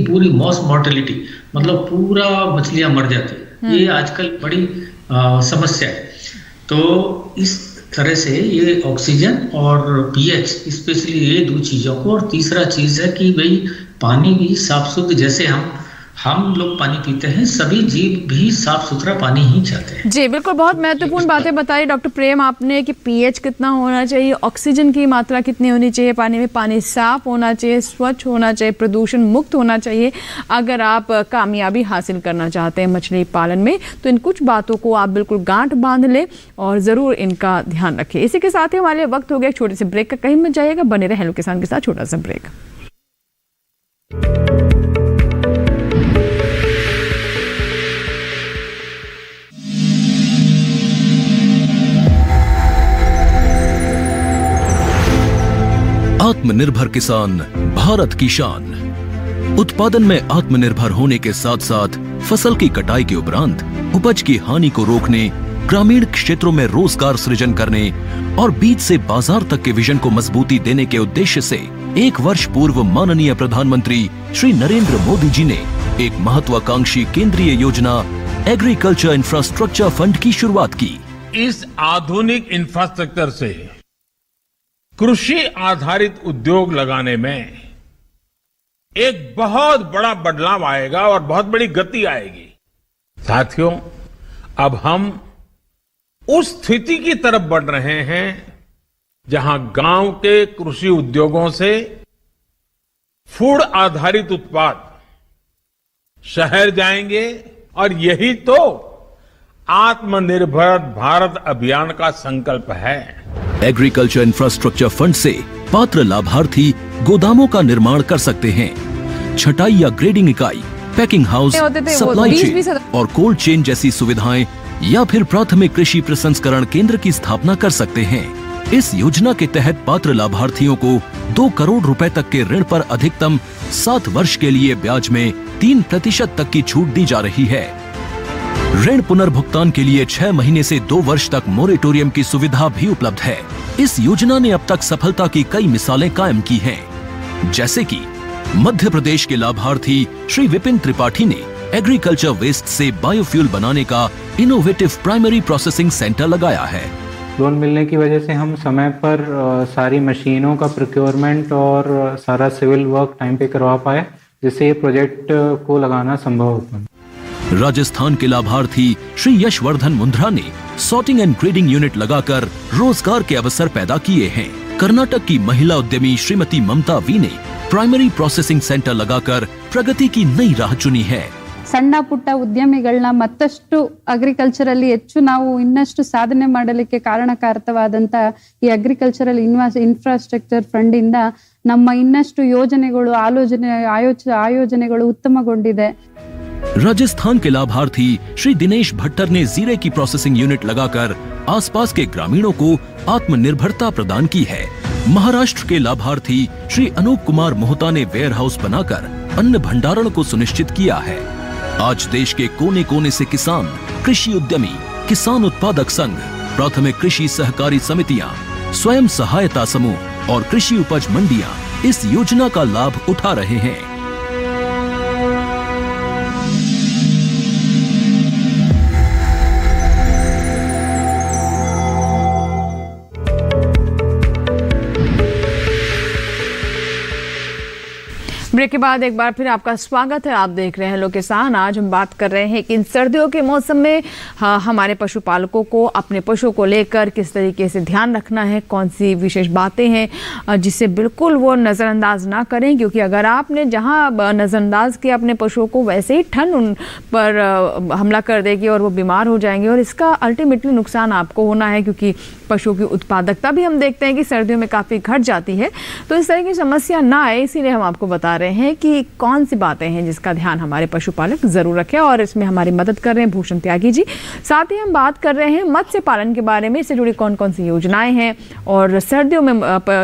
पूरी मॉस मॉर्टेलिटी मतलब पूरा मछलियां मर जाती है। ये आजकल बड़ी समस्या है। तो इस तरह से ये ऑक्सीजन और पीएच स्पेशली ये 2 चीजों को, और तीसरा चीज है कि भाई पानी भी साफ शुद्ध, जैसे हम लोग पानी पीते हैं, सभी जीव भी साफ सुथरा पानी ही चाहते हैं। जी बिल्कुल, बहुत महत्वपूर्ण बातें बताई डॉक्टर प्रेम आपने कि पीएच कितना होना चाहिए, ऑक्सीजन की मात्रा कितनी होनी चाहिए पानी में, पानी साफ होना चाहिए, स्वच्छ होना चाहिए, प्रदूषण मुक्त होना चाहिए। अगर आप कामयाबी हासिल करना चाहते हैं मछली पालन में तो इन कुछ बातों को आप बिल्कुल गांठ बांध लें और ज़रूर इनका ध्यान रखें। इसी के साथ ही हमारे वक्त हो गया छोटे से ब्रेक का, कहीं मत जाइएगा, बने रहे हेलो किसान के साथ छोटा सा ब्रेक। आत्मनिर्भर किसान भारत की शान। उत्पादन में आत्मनिर्भर होने के साथ साथ फसल की कटाई के उपरांत उपज की हानि को रोकने, ग्रामीण क्षेत्रों में रोजगार सृजन करने और बीज से बाजार तक के विजन को मजबूती देने के उद्देश्य से 1 वर्ष पूर्व माननीय प्रधानमंत्री श्री नरेंद्र मोदी जी ने एक महत्वाकांक्षी केंद्रीय योजना एग्रीकल्चर इंफ्रास्ट्रक्चर फंड की शुरुआत की। इस आधुनिक इंफ्रास्ट्रक्चर से कृषि आधारित उद्योग लगाने में एक बहुत बड़ा बदलाव आएगा और बहुत बड़ी गति आएगी। साथियों, अब हम उस स्थिति की तरफ बढ़ रहे हैं जहां गांव के कृषि उद्योगों से फूड आधारित उत्पाद शहर जाएंगे और यही तो आत्मनिर्भर भारत अभियान का संकल्प है। एग्रीकल्चर इंफ्रास्ट्रक्चर फंड से पात्र लाभार्थी गोदामों का निर्माण कर सकते हैं, छटाई या ग्रेडिंग इकाई, पैकिंग हाउस, सप्लाई चेन और कोल्ड चेन जैसी सुविधाएं या फिर प्राथमिक कृषि प्रसंस्करण केंद्र की स्थापना कर सकते हैं। इस योजना के तहत पात्र लाभार्थियों को 2 करोड़ रुपए तक के ऋण पर अधिकतम 7 वर्ष के लिए ब्याज में 3% तक की छूट दी जा रही है। ऋण पुनर्भुगतान के लिए 6 महीने से 2 वर्ष तक मोरेटोरियम की सुविधा भी उपलब्ध है। इस योजना ने अब तक सफलता की कई मिसालें कायम की हैं, जैसे कि मध्य प्रदेश के लाभार्थी श्री विपिन त्रिपाठी ने एग्रीकल्चर वेस्ट से बायोफ्यूल बनाने का इनोवेटिव प्राइमरी प्रोसेसिंग सेंटर लगाया है। लोन मिलने की वजह से हम समय पर सारी मशीनों का प्रोक्योरमेंट और सारा सिविल वर्क टाइम पे करवा पाए, जिससे ये प्रोजेक्ट को लगाना संभव हो पाया। राजस्थान के लाभार्थी श्री यशवर्धन मुंद्रा ने सॉर्टिंग एंड ग्रेडिंग यूनिट लगाकर रोजगार के अवसर पैदा किए हैं। कर्नाटक की महिला उद्यमी श्रीमती ममता वी ने प्राइमरी प्रोसेसिंग सेंटर लगाकर प्रगति की नई राह चुनी है। ಸಣ್ಣ ಪುಟ್ಟ ಉದ್ಯಮಿಗಳನ್ನ ಮತ್ತಷ್ಟು ಅಗ್ರಿಕಲ್ಚರಲ್ಲಿ ಹೆಚ್ಚು ನಾವು ಇನ್ನಷ್ಟು ಸಾಧನೆ ಮಾಡಲಿಕ್ಕೆ ಕಾರಣಕಾರಕವಾದಂತ ಈ ಅಗ್ರಿಕಲ್ಚರಲ್ ಇನ್ಫ್ರಾಸ್ಟ್ರಕ್ಚರ್ ಫಂಡ್ ಇಂದ ನಮ್ಮ ಇನ್ನಷ್ಟು ಯೋಜನೆಗಳು ಆಯೋಜನೆಗಳು ಉತ್ತಮಗೊಂಡಿದೆ। राजस्थान के लाभार्थी श्री दिनेश भट्टर ने जीरे की प्रोसेसिंग यूनिट लगाकर आसपास के ग्रामीणों को आत्मनिर्भरता प्रदान की है। महाराष्ट्र के लाभार्थी श्री अनूप कुमार मोहता ने वेयर हाउस बनाकर अन्न भंडारण को सुनिश्चित किया है। आज देश के कोने कोने से किसान, कृषि उद्यमी, किसान उत्पादक संघ, प्राथमिक कृषि सहकारी समितियां, स्वयं सहायता समूह और कृषि उपज मंडियां इस योजना का लाभ उठा रहे हैं। ब्रेक के बाद एक बार फिर आपका स्वागत है। आप देख रहे हैं हेलो किसान। आज हम बात कर रहे हैं कि इन सर्दियों के मौसम में हमारे पशुपालकों को अपने पशुओं को लेकर किस तरीके से ध्यान रखना है, कौन सी विशेष बातें हैं जिससे बिल्कुल वो नज़रअंदाज ना करें, क्योंकि अगर आपने जहां नज़रअंदाज किया अपने पशुओं को, वैसे ही ठंड उन पर हमला कर देगी और वो बीमार हो जाएंगे और इसका अल्टीमेटली नुकसान आपको होना है, क्योंकि पशुओं की उत्पादकता भी हम देखते हैं कि सर्दियों में काफ़ी घट जाती है। तो इस तरह की समस्या ना आए, इसीलिए हम आपको बता रहे हैं कि कौन सी बातें हैं जिसका ध्यान हमारे पशुपालक जरूर रखें, और इसमें हमारी मदद कर रहे हैं भूषण त्यागी जी। साथ ही हम बात कर रहे हैं मत्स्य पालन के बारे में, इससे जुड़ी कौन कौन सी योजनाएं हैं और सर्दियों में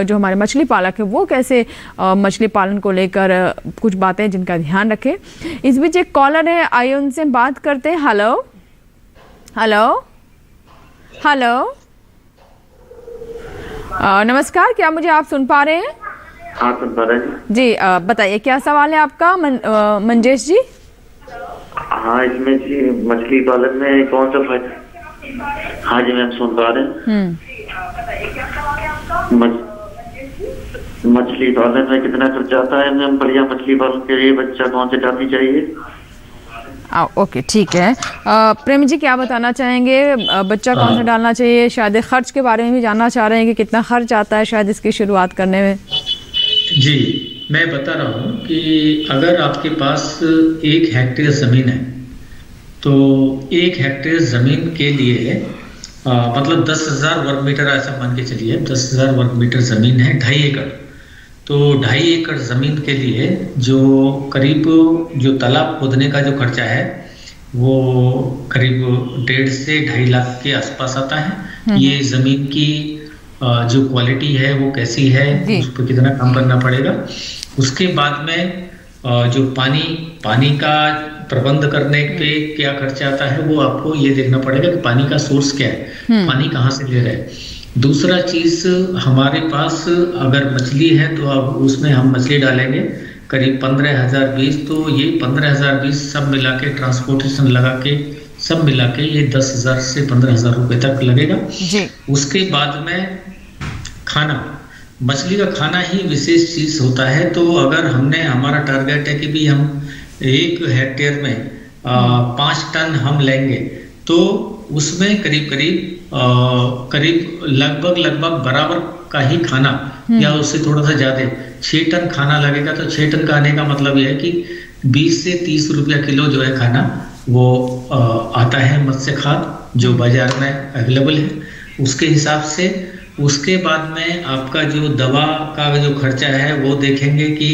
जो हमारे मछली पालक है वो कैसे मछली पालन को लेकर कुछ बातें जिनका ध्यान रखें। इस बीच एक कॉलर है, आइए उनसे बात करते हैं। हेलो हेलो हेलो, नमस्कार, क्या मुझे आप सुन पा रहे हैं? हाँ, सुन पा रहे हैं जी। बताइए क्या सवाल है आपका मंजेश जी? हाँ, इसमें जी मछली पालन में कौन सा फायदा? हाँ जी मैम, सुन पा रहे हैं। मछली पालन में कितना खर्चा आता है मैम? बढ़िया मछली पालन के लिए बच्चा कौन से डालनी चाहिए? ओके, ठीक है। प्रेम जी क्या बताना चाहेंगे, बच्चा कौन सा डालना चाहिए? शायद खर्च के बारे में भी जानना चाह रहे हैं कि कितना खर्च आता है शायद इसकी शुरुआत करने में। जी, मैं बता रहा हूँ कि अगर आपके पास 1 हेक्टेयर ज़मीन है तो 1 हेक्टेयर ज़मीन के लिए मतलब 10,000 वर्ग मीटर ऐसा मान के चलिए, 10,000 वर्ग मीटर ज़मीन है, 2.5 एकड़। तो 2.5 एकड़ ज़मीन के लिए जो करीब जो तालाब खोदने का जो खर्चा है वो करीब 1.5 से 2.5 लाख के आसपास आता है। ये ज़मीन की जो क्वालिटी है वो कैसी है, उस पर कितना काम करना पड़ेगा। उसके बाद में जो पानी का प्रबंध करने पे क्या खर्चा आता है वो आपको ये देखना पड़ेगा कि पानी का सोर्स क्या है, पानी कहाँ से ले रहे हैं। दूसरा चीज, हमारे पास अगर मछली है तो अब उसमें हम मछली डालेंगे करीब 15,000 बीज, तो ये 15,000 बीज सब मिला के ट्रांसपोर्टेशन लगा के सब मिला के ये 10,000 से 15,000 रुपए तक लगेगा जी। उसके बाद में खाना, मछली का खाना ही विशेष चीज होता है। तो अगर हमारा टारगेट है कि भी हम 1 हेक्टेयर में 5 टन हम लेंगे तो उसमें करीब लगभग बराबर का ही खाना या उससे थोड़ा सा ज्यादा 6 टन खाना लगेगा। तो 6 टन खाने का मतलब यह है कि 20 से 30 रुपया किलो जो है खाना वो आता है मत्स्य खाद्य जो बाजार में अवेलेबल है उसके हिसाब से। उसके बाद में आपका जो दवा का जो खर्चा है वो देखेंगे कि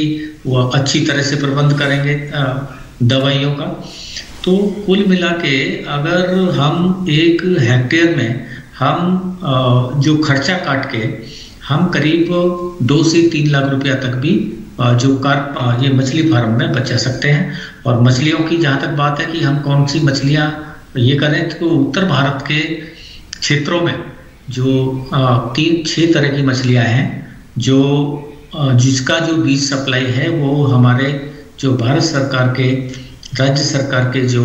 वो अच्छी तरह से प्रबंध करेंगे दवाइयों का। तो कुल मिला के अगर हम 1 हेक्टेयर में हम जो खर्चा काट के हम करीब 2 से 3 लाख रुपया तक भी जो ये मछली फार्म में बचा सकते हैं। और मछलियों की जहाँ तक बात है कि हम कौन सी मछलियाँ ये करें, तो उत्तर भारत के क्षेत्रों में जो 3-6 तरह की मछलियाँ हैं जो जिसका जो बीज सप्लाई है वो हमारे जो भारत सरकार के राज्य सरकार के जो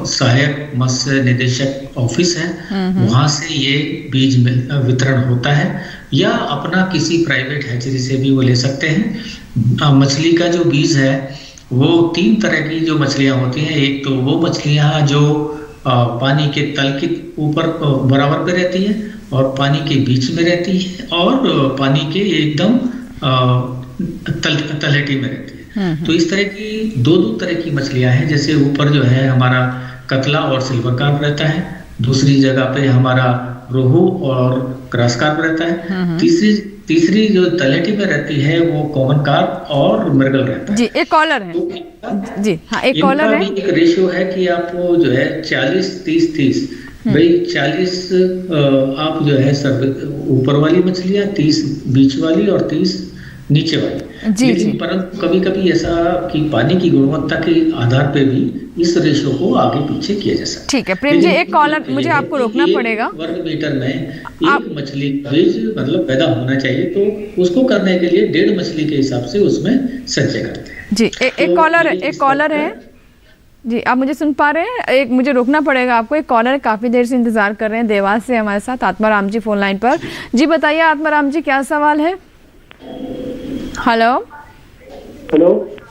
सहायक मत्स्य निदेशक ऑफिस है वहां से ये बीज वितरण होता है, या अपना किसी प्राइवेट हैचरी से भी वो ले सकते हैं। मछली का जो बीज है वो 3 तरह की जो मछलियां होती हैं। एक तो वो मछलियां जो पानी के तल के ऊपर बराबर पे रहती है और पानी के बीच में रहती है और पानी के एकदम तलहटी में रहती है। तो इस तरह की 2 तरह की मछलियां हैं। जैसे ऊपर जो है हमारा कतला और सिल्वर कार्प रहता है, दूसरी जगह पे हमारा रोहू और क्रॉस कार्प रहता है, तीसरी जो तलहटी में रहती है वो कॉमन कार्प और मृगल रहता है। जी एक कॉलर है जी, हाँ एक कॉलर है। एक रेशियो है कि आपको जो है 40-30-30 भाई 40 आप जो है ऊपर वाली मछलियां, 30 बीच वाली और 30 नीचे वाली। लेकिन परंतु कभी कभी ऐसा कि पानी की गुणवत्ता के आधार पे भी इस रेशो को आगे पीछे किया जा सकता है। ठीक है प्रेम जी, एक कॉलर, मुझे आपको रोकना पड़ेगा। वर्ग मीटर में एक मछली बीज मतलब पैदा होना चाहिए, तो उसको करने के लिए 1.5 मछली के हिसाब से उसमें संचय करते हैं। जी एक कॉलर है जी, आप मुझे सुन पा रहे हैं? एक मुझे रोकना पड़ेगा आपको, एक कॉलर काफी देर से इंतजार कर रहे हैं देवास से हमारे साथ आत्माराम जी फोन लाइन पर। जी बताइए आत्माराम जी क्या सवाल है? हेलो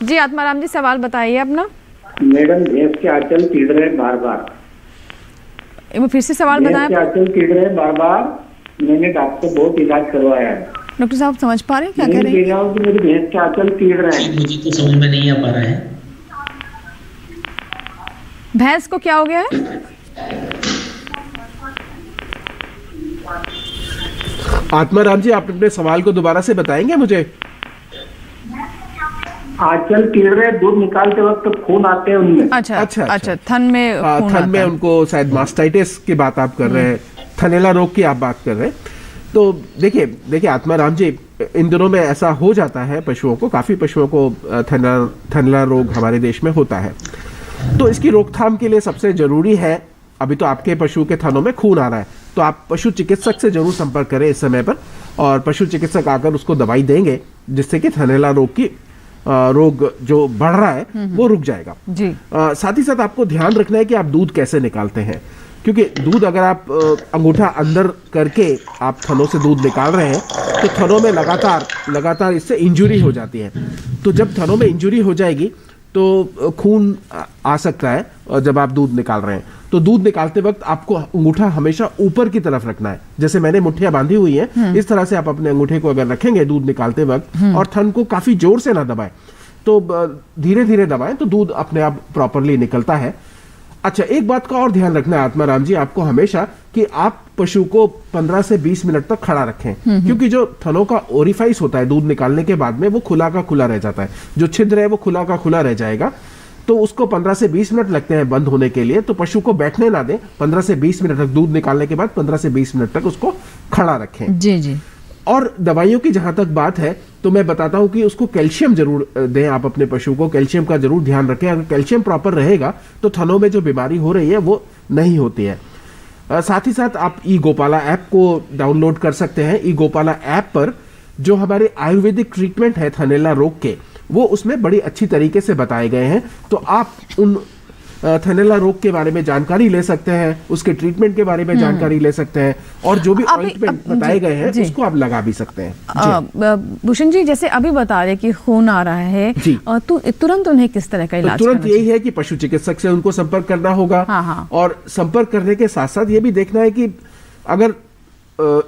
जी आत्माराम जी सवाल बताइए अपना। मैडम भैंस के आंचल पीड़ रहे बार बार। वो फिर से सवाल बताएं। भैंस के आंचल पीड़ रहे बार बार, मैंने डॉक्टर बहुत इलाज करवाया है। डॉक्टर साहब समझ पा रहे हैं क्या कह रहे हैं? मेरी भैंस के आंचल पीड़ रहे हैं। मुझे तो समझ में नहीं आ पा रहा है। भैंस को क्या हो गया है? आत्माराम जी आप अपने सवाल को दोबारा से बताएंगे मुझे? आंचल पीड़ रहे, दूध निकालते वक्त खून आते हैं उनमें। अच्छा थन में उनको शायद मास्टाइटिस की बात आप कर रहे हैं, थनैला रोग की आप बात कर रहे हैं। तो देखिए आत्माराम जी, इन दिनों में ऐसा हो जाता है पशुओं को, काफी पशुओं को थनैला रोग हमारे देश में होता है। तो इसकी रोकथाम के लिए सबसे जरूरी है, अभी तो आपके पशु के थनों में खून आ रहा है तो आप पशु चिकित्सक से जरूर संपर्क करें इस समय पर, और पशु चिकित्सक आकर उसको दवाई देंगे जिससे कि थनैला रोग जो बढ़ रहा है वो रुक जाएगा जी। साथ ही साथ आपको ध्यान रखना है कि आप दूध कैसे निकालते हैं, क्योंकि दूध अगर आप अंगूठा अंदर करके आप थनों से दूध निकाल रहे हैं तो थनों में लगातार इससे इंजुरी हो जाती है। तो जब थनों में इंजुरी हो जाएगी तो खून आ सकता है, और जब आप दूध निकाल रहे हैं तो दूध निकालते वक्त आपको अंगूठा हमेशा ऊपर की तरफ रखना है। जैसे मैंने मुट्ठियां बांधी हुई हैं, इस तरह से आप अपने अंगूठे को अगर रखेंगे दूध निकालते वक्त और थन को काफी जोर से ना दबाएं, तो धीरे धीरे दबाएं तो दूध अपने आप प्रॉपरली निकलता है। अच्छा, एक बात का और ध्यान रखना है आत्माराम जी आपको हमेशा, कि आप पशु को 15 से 20 मिनट तक खड़ा रखें, क्योंकि जो थनों का ओरिफाइस होता है दूध निकालने के बाद में वो खुला का खुला रह जाता है, जो छिद्र है वो खुला का खुला रह जाएगा। तो उसको 15 से 20 मिनट लगते हैं बंद होने के लिए, तो पशु को बैठने ना दें। 15 से 20 मिनट तक दूध निकालने के बाद 15 से 20 मिनट तक उसको खड़ा रखें। जी। और दवाइयों की जहां तक बात है तो मैं बताता हूं कि उसको कैल्शियम जरूर दें, आप अपने पशु को कैल्शियम का जरूर ध्यान रखें। अगर कैल्शियम प्रॉपर रहेगा तो थनों में जो बीमारी हो रही है वो नहीं होती है। साथ ही साथ आप ई गोपाला ऐप को डाउनलोड कर सकते हैं। ई गोपाला ऐप पर जो हमारे आयुर्वेदिक ट्रीटमेंट है थनैला रोग के, वो उसमें बड़ी अच्छी तरीके से बताए गए हैं। तो आप उन थनैला रोग के बारे में जानकारी ले सकते हैं, उसके ट्रीटमेंट के बारे में जानकारी ले सकते हैं, और जो भी ऑइंटमेंट बताए गए हैं उसको आप लगा भी सकते हैं। भूषण जी, जैसे अभी बता रहे कि खून आ रहा है, तो तुरंत उन्हें किस तरह का इलाज? तुरंत यही है कि पशु चिकित्सक से उनको संपर्क करना होगा। और संपर्क करने के साथ साथ ये भी देखना है कि अगर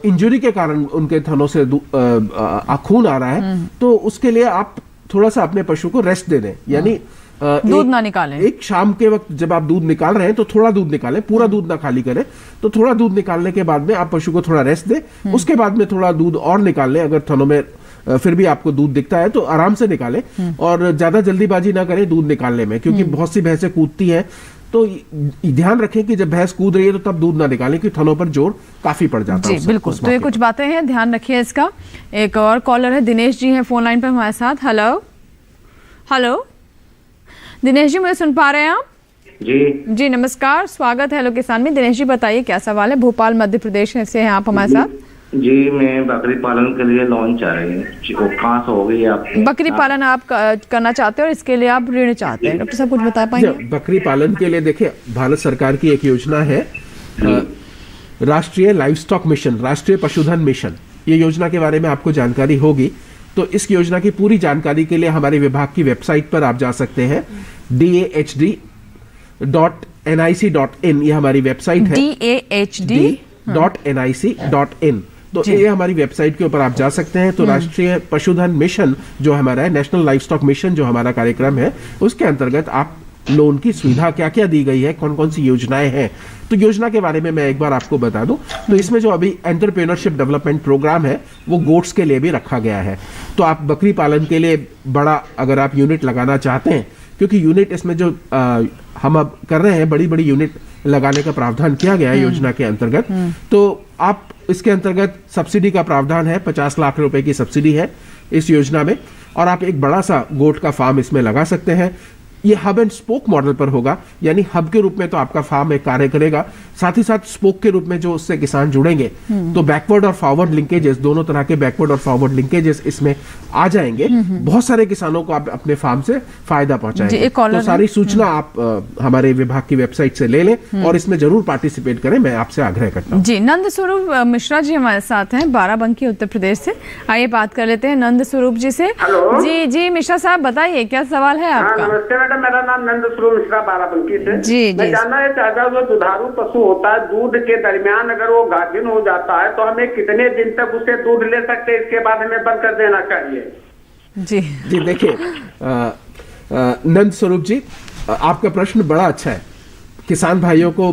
इंजरी के कारण उनके थनों से खून आ रहा है तो उसके लिए आप थोड़ा सा अपने पशु को रेस्ट दे दें, यानी दूध ना निकालें। एक शाम के वक्त जब आप दूध निकाल रहे हैं तो थोड़ा दूध निकालें, पूरा दूध ना खाली करें। तो थोड़ा दूध निकालने के बाद में आप पशु को थोड़ा रेस्ट दें, उसके बाद में थोड़ा दूध और निकाल लें। अगर थनों में फिर भी आपको दूध दिखता है तो आराम से निकालें, और ज्यादा जल्दीबाजी ना करें दूध निकालने में, क्योंकि बहुत सी भैंसें कूदती हैं। तो ध्यान रखें कि जब भैंस कूद रही है तो तब दूध ना निकालें, क्योंकि थनों पर जोर काफी पड़ जाता है। बिल्कुल, तो ये कुछ बातें हैं, ध्यान रखिए इसका। एक और कॉलर है, दिनेश जी हैं फोन लाइन पर हमारे साथ। हेलो हेलो दिनेश जी, मुझे सुन पा रहे हैं आप? जी नमस्कार, स्वागत है हेलो किसान में। दिनेश जी बताइए क्या सवाल है? भोपाल मध्य प्रदेश से हैं आप हमारे साथ। जी, मैं बकरी पालन के लिए लोन चाह रही हूँ, कहाँ से होगी आप? बकरी पालन आप करना चाहते हैं और इसके लिए आप ऋण चाहते हैं, डॉक्टर साहब कुछ बता पाएंगे? बकरी पालन के लिए देखिए, भारत सरकार की एक योजना है, राष्ट्रीय लाइव स्टॉक मिशन, राष्ट्रीय पशुधन मिशन। ये योजना के बारे में आपको जानकारी होगी। तो इस योजना की पूरी जानकारी के लिए हमारे विभाग की वेबसाइट पर आप जा सकते हैं, dahd.nic.in, ये हमारी वेबसाइट है, dahd.nic.in। तो ये हमारी वेबसाइट के ऊपर आप जा सकते हैं। तो राष्ट्रीय पशुधन मिशन जो हमारा है, नेशनल लाइव स्टॉक मिशन जो हमारा कार्यक्रम है, उसके अंतर्गत आप लोन की सुविधा क्या क्या दी गई है, कौन कौन सी योजनाएं हैं। तो योजना के बारे में मैं एक बार आपको बता दूं, तो इसमें जो अभी एंटरप्रेन्योरशिप डेवलपमेंट प्रोग्राम है वो गोट्स के लिए भी रखा गया है। तो आप बकरी पालन के लिए बड़ा अगर आप यूनिट लगाना चाहते हैं, क्योंकि यूनिट इसमें जो हम अब कर रहे हैं, बड़ी बड़ी यूनिट लगाने का प्रावधान किया गया है योजना के अंतर्गत। तो आप इसके अंतर्गत सब्सिडी का प्रावधान है, 50 लाख रुपए की सब्सिडी है इस योजना में, और आप एक बड़ा सा गोट का फार्म इसमें लगा सकते हैं। ये हब एंड स्पोक मॉडल पर होगा, यानी हब के रूप में तो आपका फार्म एक कार्य करेगा, साथ ही साथ स्पोक के रूप में जो उससे किसान जुड़ेंगे तो बैकवर्ड और फॉरवर्ड लिंकेजेस, दोनों तरह के बैकवर्ड और फॉरवर्ड लिंकेजेस इसमें आ जाएंगे। बहुत सारे किसानों को आप अपने फार्म से फायदा पहुंचाएंगे। तो सारी सूचना आप हमारे विभाग की वेबसाइट से ले लें और इसमें जरूर पार्टिसिपेट करें, मैं आपसे आग्रह करता हूँ। जी, नंद स्वरूप मिश्रा जी हमारे साथ हैं, बाराबंकी उत्तर प्रदेश से। आइए बात कर लेते हैं नंद स्वरूप जी से। जी मिश्रा साहब बताइए क्या सवाल है आपका? नमस्ते मैडम, मेरा नाम नंद स्वरूप मिश्रा, बाराबंकी से। मैं जानना है चाहता हूँ, जो दुधारू पशु होता है, दूध के दरमियान अगर वो गाभिन हो जाता है तो हमें कितने दिन तक उसे दूध ले सकते हैं, इसके बाद हमें बंद कर देना चाहिए? जी देखिए नंद स्वरूप जी, आपका प्रश्न बड़ा अच्छा है। किसान भाइयों को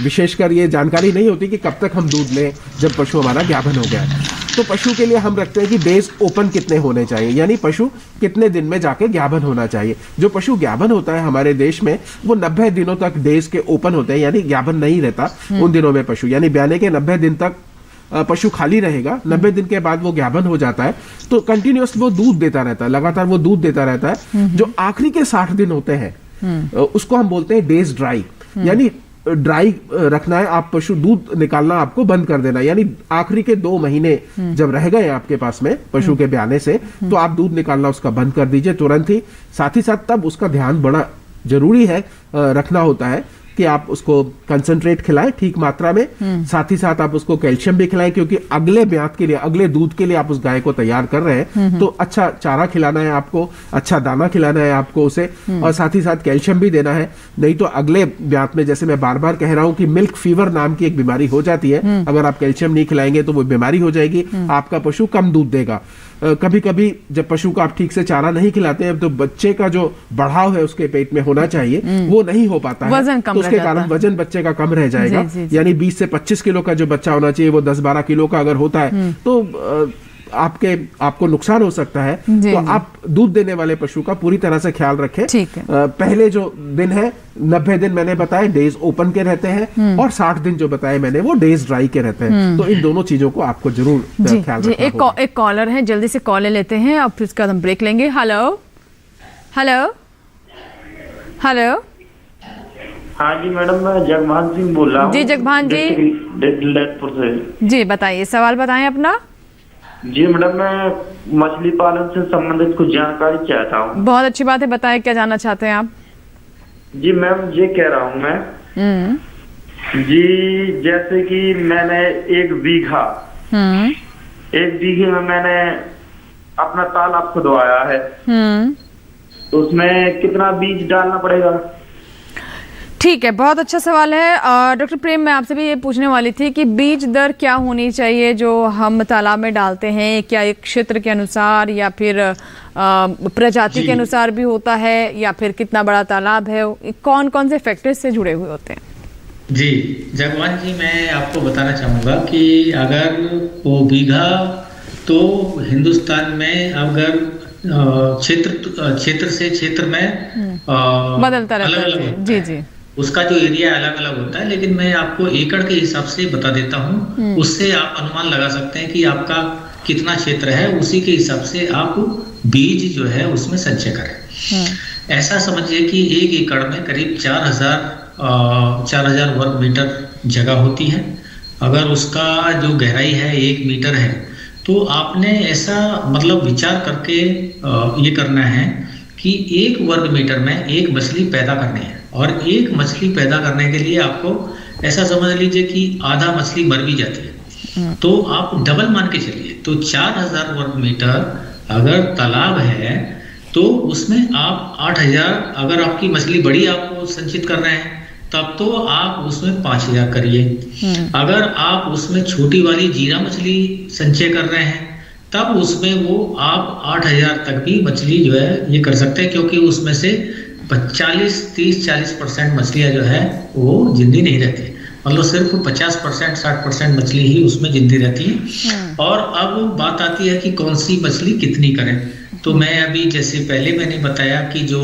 विशेषकर ये जानकारी नहीं होती कि कब तक हम दूध लें जब पशु हमारा गाभिन हो गया है। तो पशु के लिए हम रखते हैं कि डेज ओपन कितने होने चाहिए, यानी पशु कितने दिन में जाके गाभिन होना चाहिए। जो पशु गाभिन होता है हमारे देश में वो 90 दिनों तक डेज के ओपन होते हैं, यानी गाभिन नहीं रहता उन दिनों में पशु, यानी ब्याने के 90 दिन तक पशु खाली रहेगा। 90 दिन के बाद वो गाभिन हो जाता है तो कंटिन्यूअस वो दूध देता रहता है, लगातार वो दूध देता रहता है। जो आखिरी के 60 दिन होते हैं उसको हम बोलते हैं डेज ड्राई, यानी ड्राई रखना है। आप पशु दूध निकालना आपको बंद कर देना, यानी आखिरी के 2 महीने जब रह गए आपके पास में पशु के ब्याने से, तो आप दूध निकालना उसका बंद कर दीजिए तुरंत ही। साथ ही साथ तब उसका ध्यान बड़ा जरूरी है रखना होता है कि आप उसको कंसंट्रेट खिलाएं ठीक मात्रा में। साथ ही साथ आप उसको कैल्शियम भी खिलाएं, क्योंकि अगले ब्यात के लिए, अगले दूध के लिए आप उस गाय को तैयार कर रहे हैं। तो अच्छा चारा खिलाना है आपको, अच्छा दाना खिलाना है आपको उसे, और साथ ही साथ कैल्शियम भी देना है। नहीं तो अगले ब्यात में, जैसे मैं बार बार कह रहा हूं कि मिल्क फीवर नाम की एक बीमारी हो जाती है, अगर आप कैल्शियम नहीं खिलाएंगे तो वो बीमारी हो जाएगी, आपका पशु कम दूध देगा। कभी कभी जब पशु को आप ठीक से चारा नहीं खिलाते हैं तो बच्चे का जो बढ़ाव है उसके पेट में होना चाहिए वो नहीं हो पाता है, तो उसके कारण वजन बच्चे का कम रह जाएगा। यानी 20 से 25 किलो का जो बच्चा होना चाहिए वो 10-12 किलो का अगर होता है तो आपको नुकसान हो सकता है। तो आप दूध देने वाले पशु का पूरी तरह से ख्याल रखें। पहले जो दिन है 90 दिन मैंने बताए डेज ओपन के रहते हैं, और 60 दिन जो बताए मैंने वो डेज ड्राई के रहते हैं। तो इन दोनों चीजों को आपको जरूर ख्याल रखना होगा। एक कॉलर है, जल्दी से कॉल लेते हैं और फिर उसका हम ब्रेक लेंगे। Hello hello hello. हाँ जी मैडम, मैं जगभान सिंह बोल रहा हूँ। जी जगभान जी, जी बताइए, सवाल बताएं अपना। जी मैडम, मैं मछली पालन से संबंधित कुछ जानकारी चाहता हूँ। बहुत अच्छी बात है, बताएं क्या जानना चाहते हैं आप? जी मैम, ये कह रहा हूँ मैं जी, जैसे कि मैंने 1 बीघा 1 बीघे में मैंने अपना तालाब खुदवाया है, तो उसमें कितना बीज डालना पड़ेगा? ठीक है, बहुत अच्छा सवाल है। डॉक्टर प्रेम, मैं आपसे भी ये पूछने वाली थी कि बीज दर क्या होनी चाहिए जो हम तालाब में डालते हैं? क्या एक क्षेत्र के अनुसार या फिर प्रजाति के अनुसार भी होता है, या फिर कितना बड़ा तालाब है? कौन कौन से फैक्टर्स से जुड़े हुए होते हैं? जी जगवान जी, मैं आपको बताना चाहूँगा कि अगर वो बीघा, तो हिंदुस्तान में अगर क्षेत्र से क्षेत्र में बदलता रहता है। जी जी, उसका जो एरिया अलग अलग होता है, लेकिन मैं आपको एकड़ के हिसाब से बता देता हूँ। उससे आप अनुमान लगा सकते हैं कि आपका कितना क्षेत्र है, उसी के हिसाब से आप बीज जो है उसमें संचय करें। ऐसा समझिए कि 1 एकड़ में करीब 4000 वर्ग मीटर जगह होती है। अगर उसका जो गहराई है 1 मीटर है, तो आपने ऐसा मतलब विचार करके ये करना है कि 1 वर्ग मीटर में 1 मछली पैदा करनी है। और 1 मछली पैदा करने के लिए आपको ऐसा समझ लीजिए कि आधा मछली मर भी जाती है, तो आप डबल मान के चलिए। तो 4000 वर्ग मीटर अगर तालाब है, तो उसमें आप 8000, अगर आपकी मछली बड़ी आपको संचित कर रहे हैं, तब तो आप उसमें 5000 करिए। अगर आप उसमें छोटी वाली जीरा मछली संचय कर रहे हैं, तब उसमें वो आप 8000 तक भी मछली जो है ये कर सकते हैं, क्योंकि उसमें से 30-40% मछलियां जो है वो जिंदी नहीं रहती, मतलब सिर्फ 50% 60% मछली ही उसमें जिंदी रहती है। और अब बात आती है कि कौन सी मछली कितनी करें। तो मैं अभी जैसे पहले मैंने बताया कि जो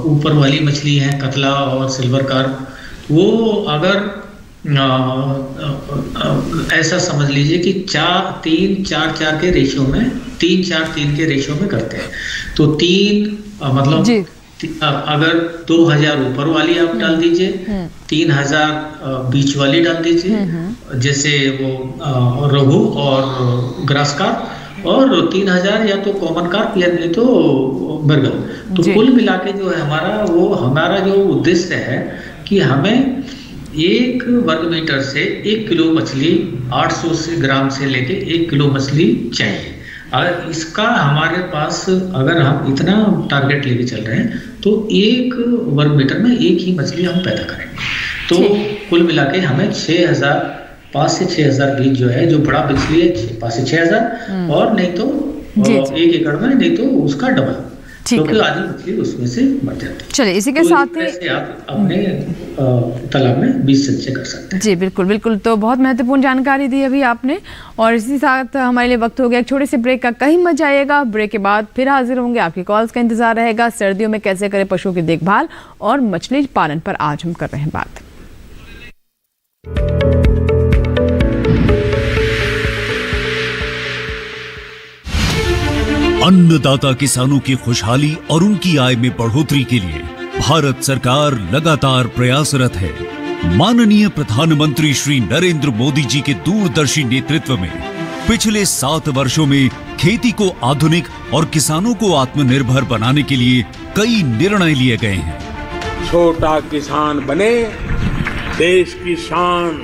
ऊपर वाली मछली है कतला और सिल्वर कार्प, वो अगर ऐसा समझ लीजिए कि 3-4 के रेशियो में 3-4-3 के रेशियो में करते हैं। तो 3 मतलब अगर 2000 ऊपर वाली आप डाल दीजिए, 3000 बीच वाली डाल दीजिए, जैसे वो रोहू और ग्रास कार्प, और 3000 या तो कॉमन कार्प या नहीं तो बर्गल। तो कुल मिला के जो है हमारा जो उद्देश्य है कि हमें 1 वर्ग मीटर से 1 किलो मछली 800 ग्राम से लेके 1 किलो मछली चाहिए। अगर इसका हमारे पास अगर हम इतना टारगेट लेके चल रहे हैं, तो 1 वर्ग मीटर में 1 ही मछली हम पैदा करेंगे। तो कुल मिला के हमें 5 से 6000 बीज जो है, जो बड़ा मछली है 5 से 6000, और नहीं तो 1 एकड़ में, नहीं तो उसका डबल, क्योंकि आधी मछली उसमें से मर जाती है। चलिए, इसी के साथ ही आप अपने तालाब में बीज संचय कर सकते हैं। जी बिल्कुल बिल्कुल। तो बहुत महत्वपूर्ण जानकारी दी अभी आपने, और इसी साथ हमारे लिए वक्त हो गया एक छोटे से ब्रेक का। कहीं मत जाइएगा, ब्रेक के बाद फिर हाजिर होंगे, आपकी कॉल्स का इंतजार रहेगा। सर्दियों में कैसे करें पशुओं की देखभाल और मछली पालन पर आज हम कर रहे हैं बात। अन्नदाता किसानों की खुशहाली और उनकी आय में बढ़ोतरी के लिए भारत सरकार लगातार प्रयासरत है। माननीय प्रधानमंत्री श्री नरेंद्र मोदी जी के दूरदर्शी नेतृत्व में पिछले 7 वर्षों में खेती को आधुनिक और किसानों को आत्मनिर्भर बनाने के लिए कई निर्णय लिए गए हैं। छोटा किसान बने देश की शान,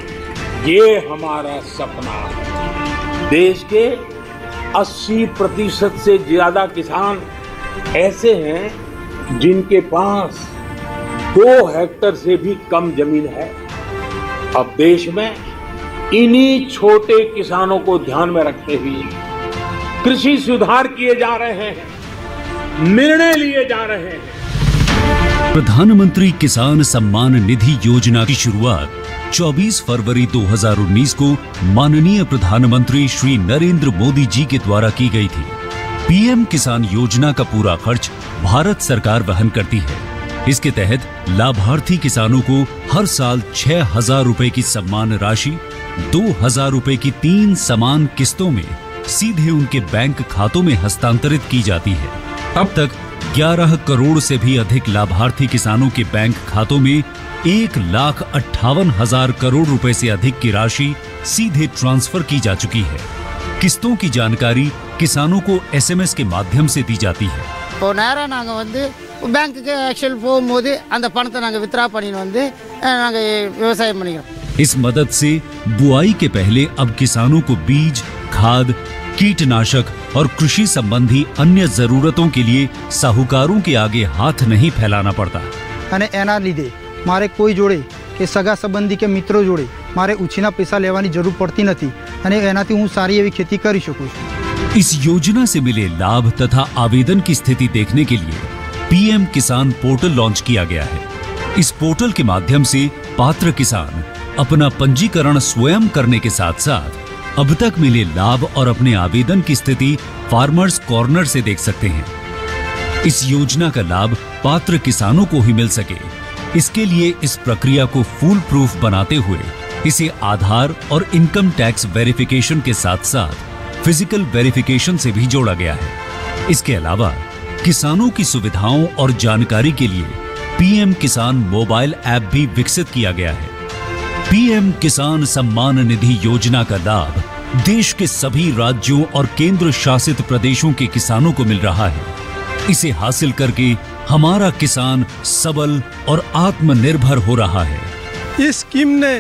ये हमारा सपना है। देश के 80% से ज्यादा किसान ऐसे हैं जिनके पास 2 हेक्टेयर से भी कम जमीन है। अब देश में इन्हीं छोटे किसानों को ध्यान में रखते हुए कृषि सुधार किए जा रहे हैं, निर्णय लिए जा रहे हैं। प्रधानमंत्री किसान सम्मान निधि योजना की शुरुआत 24 फरवरी 2019 को माननीय प्रधानमंत्री श्री नरेंद्र मोदी जी के द्वारा की गई थी। पीएम किसान योजना का पूरा खर्च भारत सरकार वहन करती है। इसके तहत लाभार्थी किसानों को हर साल 6000 रुपए की सम्मान राशि 2000 रुपए की 3 समान किस्तों में सीधे उनके बैंक खातों में हस्तांतरित की जाती है। अब तक 11 करोड़ से भी अधिक लाभार्थी किसानों के बैंक खातों में 1,58,000 करोड़ रुपए से अधिक की राशि सीधे ट्रांसफर की जा चुकी है। किस्तों की जानकारी किसानों को SMS के माध्यम से दी जाती है। இப்போ நேரா நாங்க வந்து பேங்க்குக்கு ஆக்சுவல் போகும்போது அந்த பணத்தை நாங்கள் வித்ரா பண்ணின்னு வந்து நாங்கள் விவசாயம் பண்ணிக்கிறோம். इस मदद से बुआई के पहले अब किसानों को बीज, खाद, कीटनाशक और कृषि संबंधी अन्य जरूरतों के लिए साहूकारों के आगे हाथ नहीं फैलाना पड़ता. અને એના લીધે મારે કોઈ જોડે કે સગા સંબંધી કે મિત્રો જોડે મારે ઉછીના પૈસા લેવાની જરૂર પડતી નથી અને એનાથી હું સારી એવી ખેતી કરી શકું છું. इस योजना से मिले लाभ तथा आवेदन की स्थिति देखने के लिए पीएम किसान पोर्टल लॉन्च किया गया है. इस पोर्टल के माध्यम से पात्र किसान अपना पंजीकरण स्वयं करने के साथ साथ अब तक मिले लाभ और अपने आवेदन की स्थिति फार्मर्स कॉर्नर से देख सकते हैं. इस योजना का लाभ पात्र किसानों को ही मिल सके, इसके लिए इस प्रक्रिया को फूल प्रूफ बनाते हुए इसे आधार और इनकम टैक्स वेरिफिकेशन के साथ साथ फिजिकल वेरिफिकेशन से भी जोड़ा गया है. इसके अलावा किसानों की सुविधाओं और जानकारी के लिए पीएम किसान मोबाइल ऐप भी विकसित किया गया है. पीएम किसान सम्मान निधि योजना का लाभ देश के सभी राज्यों और केंद्र शासित प्रदेशों के किसानों को मिल रहा है. इसे हासिल करके हमारा किसान सबल और आत्मनिर्भर हो रहा है. इस स्कीम ने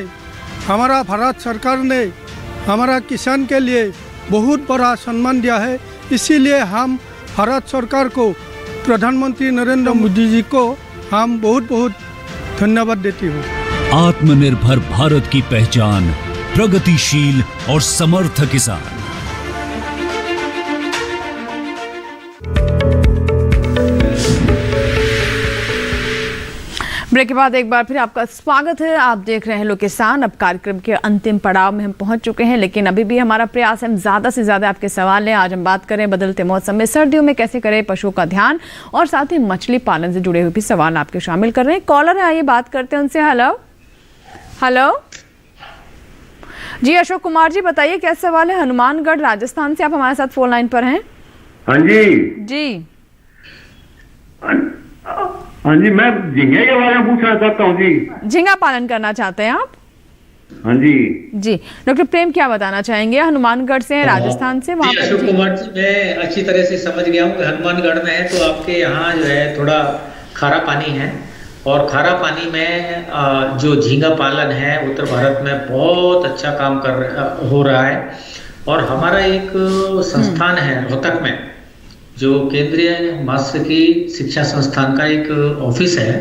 हमारा भारत सरकार ने हमारा किसान के लिए बहुत बड़ा सम्मान दिया है. इसीलिए हम भारत सरकार को, प्रधानमंत्री नरेंद्र मोदी जी को हम बहुत बहुत धन्यवाद देती हूँ. आत्मनिर्भर भारत की पहचान प्रगतिशील और समर्थ किसान. ब्रेक के बाद एक बार फिर आपका स्वागत है. आप देख रहे हैं हेलो किसान. अब कार्यक्रम के अंतिम पड़ाव में हम पहुंच चुके हैं, लेकिन अभी भी हमारा प्रयास है हम ज़्यादा से ज़्यादा आपके सवाल हैं. आज हम बात करें बदलते मौसम में सर्दियों में कैसे करें पशुओं का ध्यान, और साथ ही मछली पालन से जुड़े हुए भी सवाल आपके शामिल कर रहे हैं. कॉलर है, आइए बात करते हैं उनसे. हेलो हेलो जी, अशोक कुमार जी बताइए क्या सवाल है. हनुमानगढ़ राजस्थान से आप हमारे साथ फोन लाइन पर हैं. हाँ जी जी हाँ जी, मैं झींगे के बारे में पूछना चाहता हूँ जी. झींगा पालन करना चाहते हैं आप? हाँ जी जी. डॉक्टर प्रेम क्या बताना चाहेंगे? हनुमानगढ़ से हैं, राजस्थान से. वहाँ अशोक कुमार जी, मैं अच्छी तरह से समझ गया हूँ कि हनुमानगढ़ में है तो आपके यहाँ जो है थोड़ा खारा पानी है, और खारा पानी में जो झींगा पालन है उत्तर भारत में बहुत अच्छा काम हो रहा है. और हमारा एक संस्थान है रोहतक में, जो केंद्रीय मात्स्यिकी शिक्षा संस्थान का एक ऑफिस है.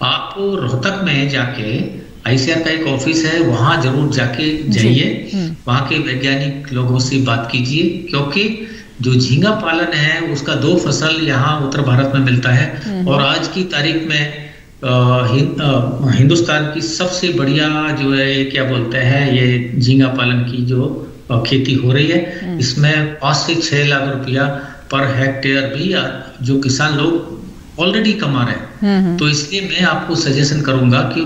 आप रोहतक में जाके आईसीआर का एक ऑफिस है, वहां जरूर जाके जाइए, वहां के वैज्ञानिक लोगों से बात कीजिए, क्योंकि जो झींगा पालन है उसका 2 फसल यहाँ उत्तर भारत में मिलता है. और आज की तारीख में हिंदुस्तान की सबसे बढ़िया जो है क्या बोलते हैं ये झींगा पालन की जो खेती हो रही है, इसमें 5 से 6 लाख रुपया पर हेक्टेयर भी जो किसान लोग ऑलरेडी कमा रहे हैं. तो इसलिए मैं आपको सजेशन करूंगा कि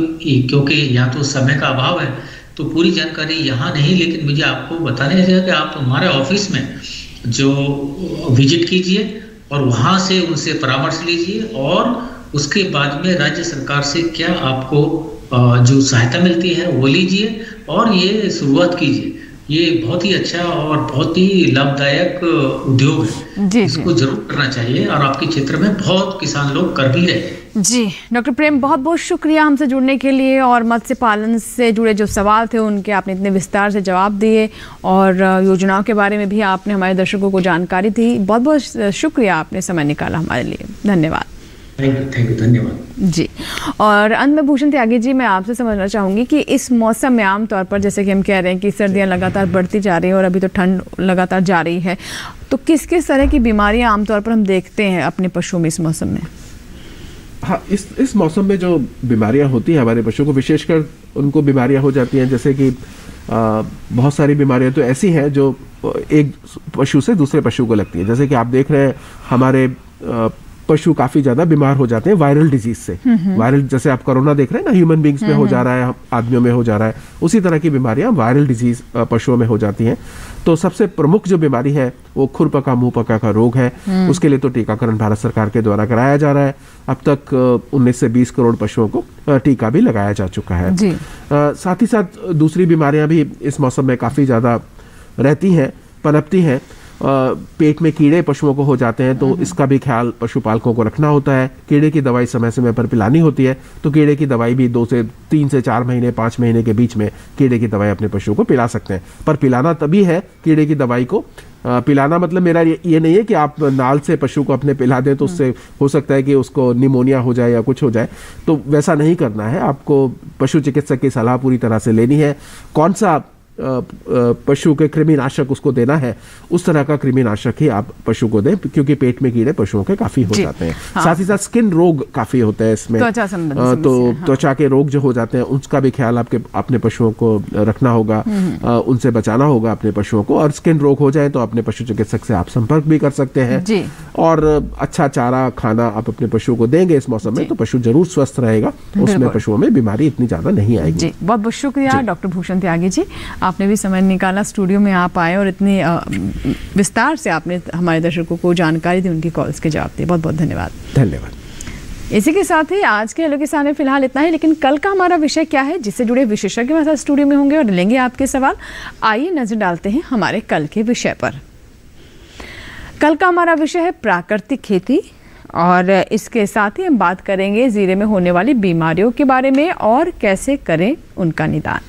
क्योंकि यहाँ तो समय का अभाव है तो पूरी जानकारी यहाँ नहीं, लेकिन मुझे आपको बताने चाहिए कि आप हमारे ऑफिस में जो विजिट कीजिए और वहाँ से उनसे परामर्श लीजिए, और उसके बाद में राज्य सरकार से क्या आपको जो सहायता मिलती है वो लीजिए और ये शुरुआत कीजिए. ये बहुत ही अच्छा और बहुत ही लाभदायक उद्योग है जी, इसको जरूर करना चाहिए, और आपके क्षेत्र में बहुत किसान लोग कर भी रहे हैं. जी डॉक्टर प्रेम, बहुत बहुत शुक्रिया हमसे जुड़ने के लिए, और मत्स्य पालन से जुड़े जो सवाल थे उनके आपने इतने विस्तार से जवाब दिए, और योजनाओं के बारे में भी आपने हमारे दर्शकों को जानकारी दी. बहुत बहुत शुक्रिया, आपने समय निकाला हमारे लिए. धन्यवाद. थैंक यू, धन्यवाद जी. और अंत में भूषण त्यागी जी, मैं आपसे समझना चाहूँगी कि इस मौसम में आमतौर पर जैसे कि हम कह रहे हैं कि सर्दियाँ लगातार बढ़ती जा रही हैं और अभी तो ठंड लगातार जा रही है, तो किस किस तरह की बीमारियाँ आमतौर पर हम देखते हैं अपने पशुओं में इस मौसम में? हाँ, इस मौसम में जो बीमारियाँ होती हैं हमारे पशुओं को, विशेषकर उनको बीमारियाँ हो जाती हैं, जैसे कि बहुत सारी बीमारियाँ तो ऐसी हैं जो एक पशु से दूसरे पशु को लगती है. जैसे कि आप देख रहे हैं हमारे पशु काफ़ी ज़्यादा बीमार हो जाते हैं वायरल डिजीज से. वायरल, जैसे आप कोरोना देख रहे हैं ना, ह्यूमन बींग्स में हो जा रहा है, आदमियों में हो जा रहा है, उसी तरह की बीमारियां वायरल डिजीज पशुओं में हो जाती हैं. तो सबसे प्रमुख जो बीमारी है वो खुरपका मुंहपका का रोग है. उसके लिए तो टीकाकरण भारत सरकार के द्वारा कराया जा रहा है. अब तक 19 से 20 करोड़ पशुओं को टीका भी लगाया जा चुका है. साथ ही साथ दूसरी बीमारियां भी इस मौसम में काफ़ी ज़्यादा रहती हैं, पनपती हैं. पेट में कीड़े पशुओं को हो जाते हैं तो इसका भी ख्याल पशुपालकों को रखना होता है। कीड़े की दवाई समय समय पर पिलानी होती है, तो कीड़े की दवाई भी 3 से 4 महीने 5 महीने के बीच में कीड़े की दवाई अपने पशुओं को पिला सकते हैं। पर पिलाना तभी है कीड़े की दवाई को पिलाना मतलब मेरा ये नहीं है कि आप नाल से पशु को अपने पिला दें तो उससे हो सकता है कि उसको निमोनिया हो जाए या कुछ हो जाए, तो वैसा नहीं करना है। आपको पशु चिकित्सक की सलाह पूरी तरह से लेनी है। कौन सा पशु के कृमिनाशक उसको देना है, उस तरह का कृमिनाशक ही आप पशु को दें, क्योंकि पेट में कीड़े पशुओं के काफी हो जाते हैं। हाँ। साथ ही साथ स्किन रोग काफी होते हैं इसमें, तो त्वचा के रोग जो हो जाते हैं उसका भी ख्याल आपके अपने पशुओं को रखना होगा, उनसे बचाना होगा अपने पशुओं को। और स्किन रोग हो जाए तो अपने पशु चिकित्सक से आप संपर्क भी कर सकते हैं। और अच्छा चारा खाना आप अपने पशु को देंगे इस मौसम में तो पशु जरूर स्वस्थ रहेगा, उसमें पशुओं में बीमारी इतनी ज्यादा नहीं आएगी। बहुत बहुत शुक्रिया डॉक्टर भूषण त्यागी जी, आपने भी समय निकाला, स्टूडियो में आप आए और इतनी विस्तार से आपने हमारे दर्शकों को जानकारी दी, उनकी कॉल्स के जवाब दिए। बहुत बहुत धन्यवाद। धन्यवाद। इसी के साथ ही आज के हेलो किसान में फिलहाल इतना ही, लेकिन कल का हमारा विषय क्या है, जिससे जुड़े विशेषज्ञ हमारे साथ स्टूडियो में होंगे और लेंगे आपके सवाल। आइए नजर डालते हैं हमारे कल के विषय पर। कल का हमारा विषय है प्राकृतिक खेती, और इसके साथ ही हम बात करेंगे जीरे में होने वाली बीमारियों के बारे में और कैसे करें उनका निदान।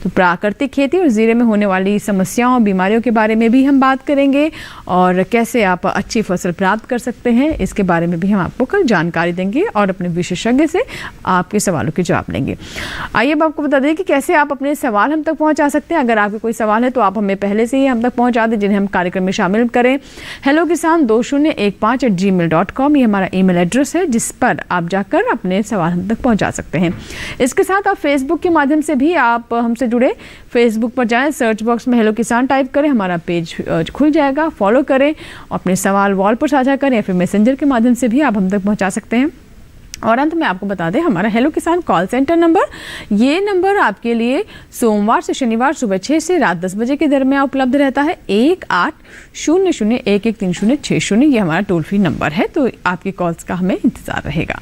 तो प्राकृतिक खेती और जीरे में होने वाली समस्याओं और बीमारियों के बारे में भी हम बात करेंगे, और कैसे आप अच्छी फसल प्राप्त कर सकते हैं इसके बारे में भी हम आपको कल जानकारी देंगे और अपने विशेषज्ञ से आपके सवालों के जवाब लेंगे। आइए अब आपको बता दें कि कैसे आप अपने सवाल हम तक पहुंचा सकते हैं। अगर आपके कोई सवाल है तो आप हमें पहले से ही हम तक पहुंचा दें, जिन्हें हम कार्यक्रम में शामिल करें। hellokisan2015@gmail.com हमारा ईमेल एड्रेस है, जिस पर आप जाकर अपने सवाल हम तक पहुंचा सकते हैं। इसके साथ आप फेसबुक के माध्यम से भी आप हमसे जुड़े। फेसबुक पर जाएं, सर्च बॉक्स में हेलो किसान टाइप करें, हमारा पेज खुल जाएगा, फॉलो करें, अपने सवाल वॉल पर साझा करें, या फिर मैसेंजर के माध्यम से भी आप हम तक पहुंचा सकते हैं। और अंत में आपको बता दें हमारा हेलो किसान कॉल सेंटर नंबर, ये नंबर आपके लिए सोमवार से शनिवार सुबह 6 से रात 10 बजे के दरमियान उपलब्ध रहता है। 1800113060 ये हमारा टोल फ्री नंबर है, तो आपकी कॉल्स का हमें इंतजार रहेगा।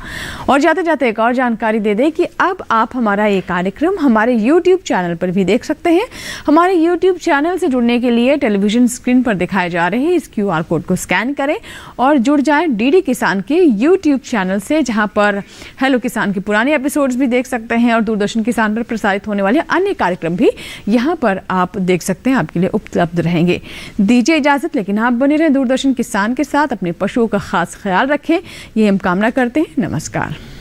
और जाते जाते एक और जानकारी दे दें कि अब आप हमारा ये कार्यक्रम हमारे यूट्यूब चैनल पर भी देख सकते हैं। हमारे यूट्यूब चैनल से जुड़ने के लिए टेलीविजन स्क्रीन पर दिखाए जा रहे हैं इस QR कोड को स्कैन करें और जुड़ जाएं DD किसान के यूट्यूब चैनल से, जहां पर हेलो किसान के पुराने एपिसोड्स भी देख सकते हैं और दूरदर्शन किसान पर प्रसारित होने वाले अन्य कार्यक्रम भी यहां पर आप देख सकते हैं, आपके लिए उपलब्ध रहेंगे। दीजिए इजाजत, लेकिन आप बने रहें दूरदर्शन किसान के साथ, अपने पशुओं का खास ख्याल रखें, ये हम कामना करते हैं। नमस्कार।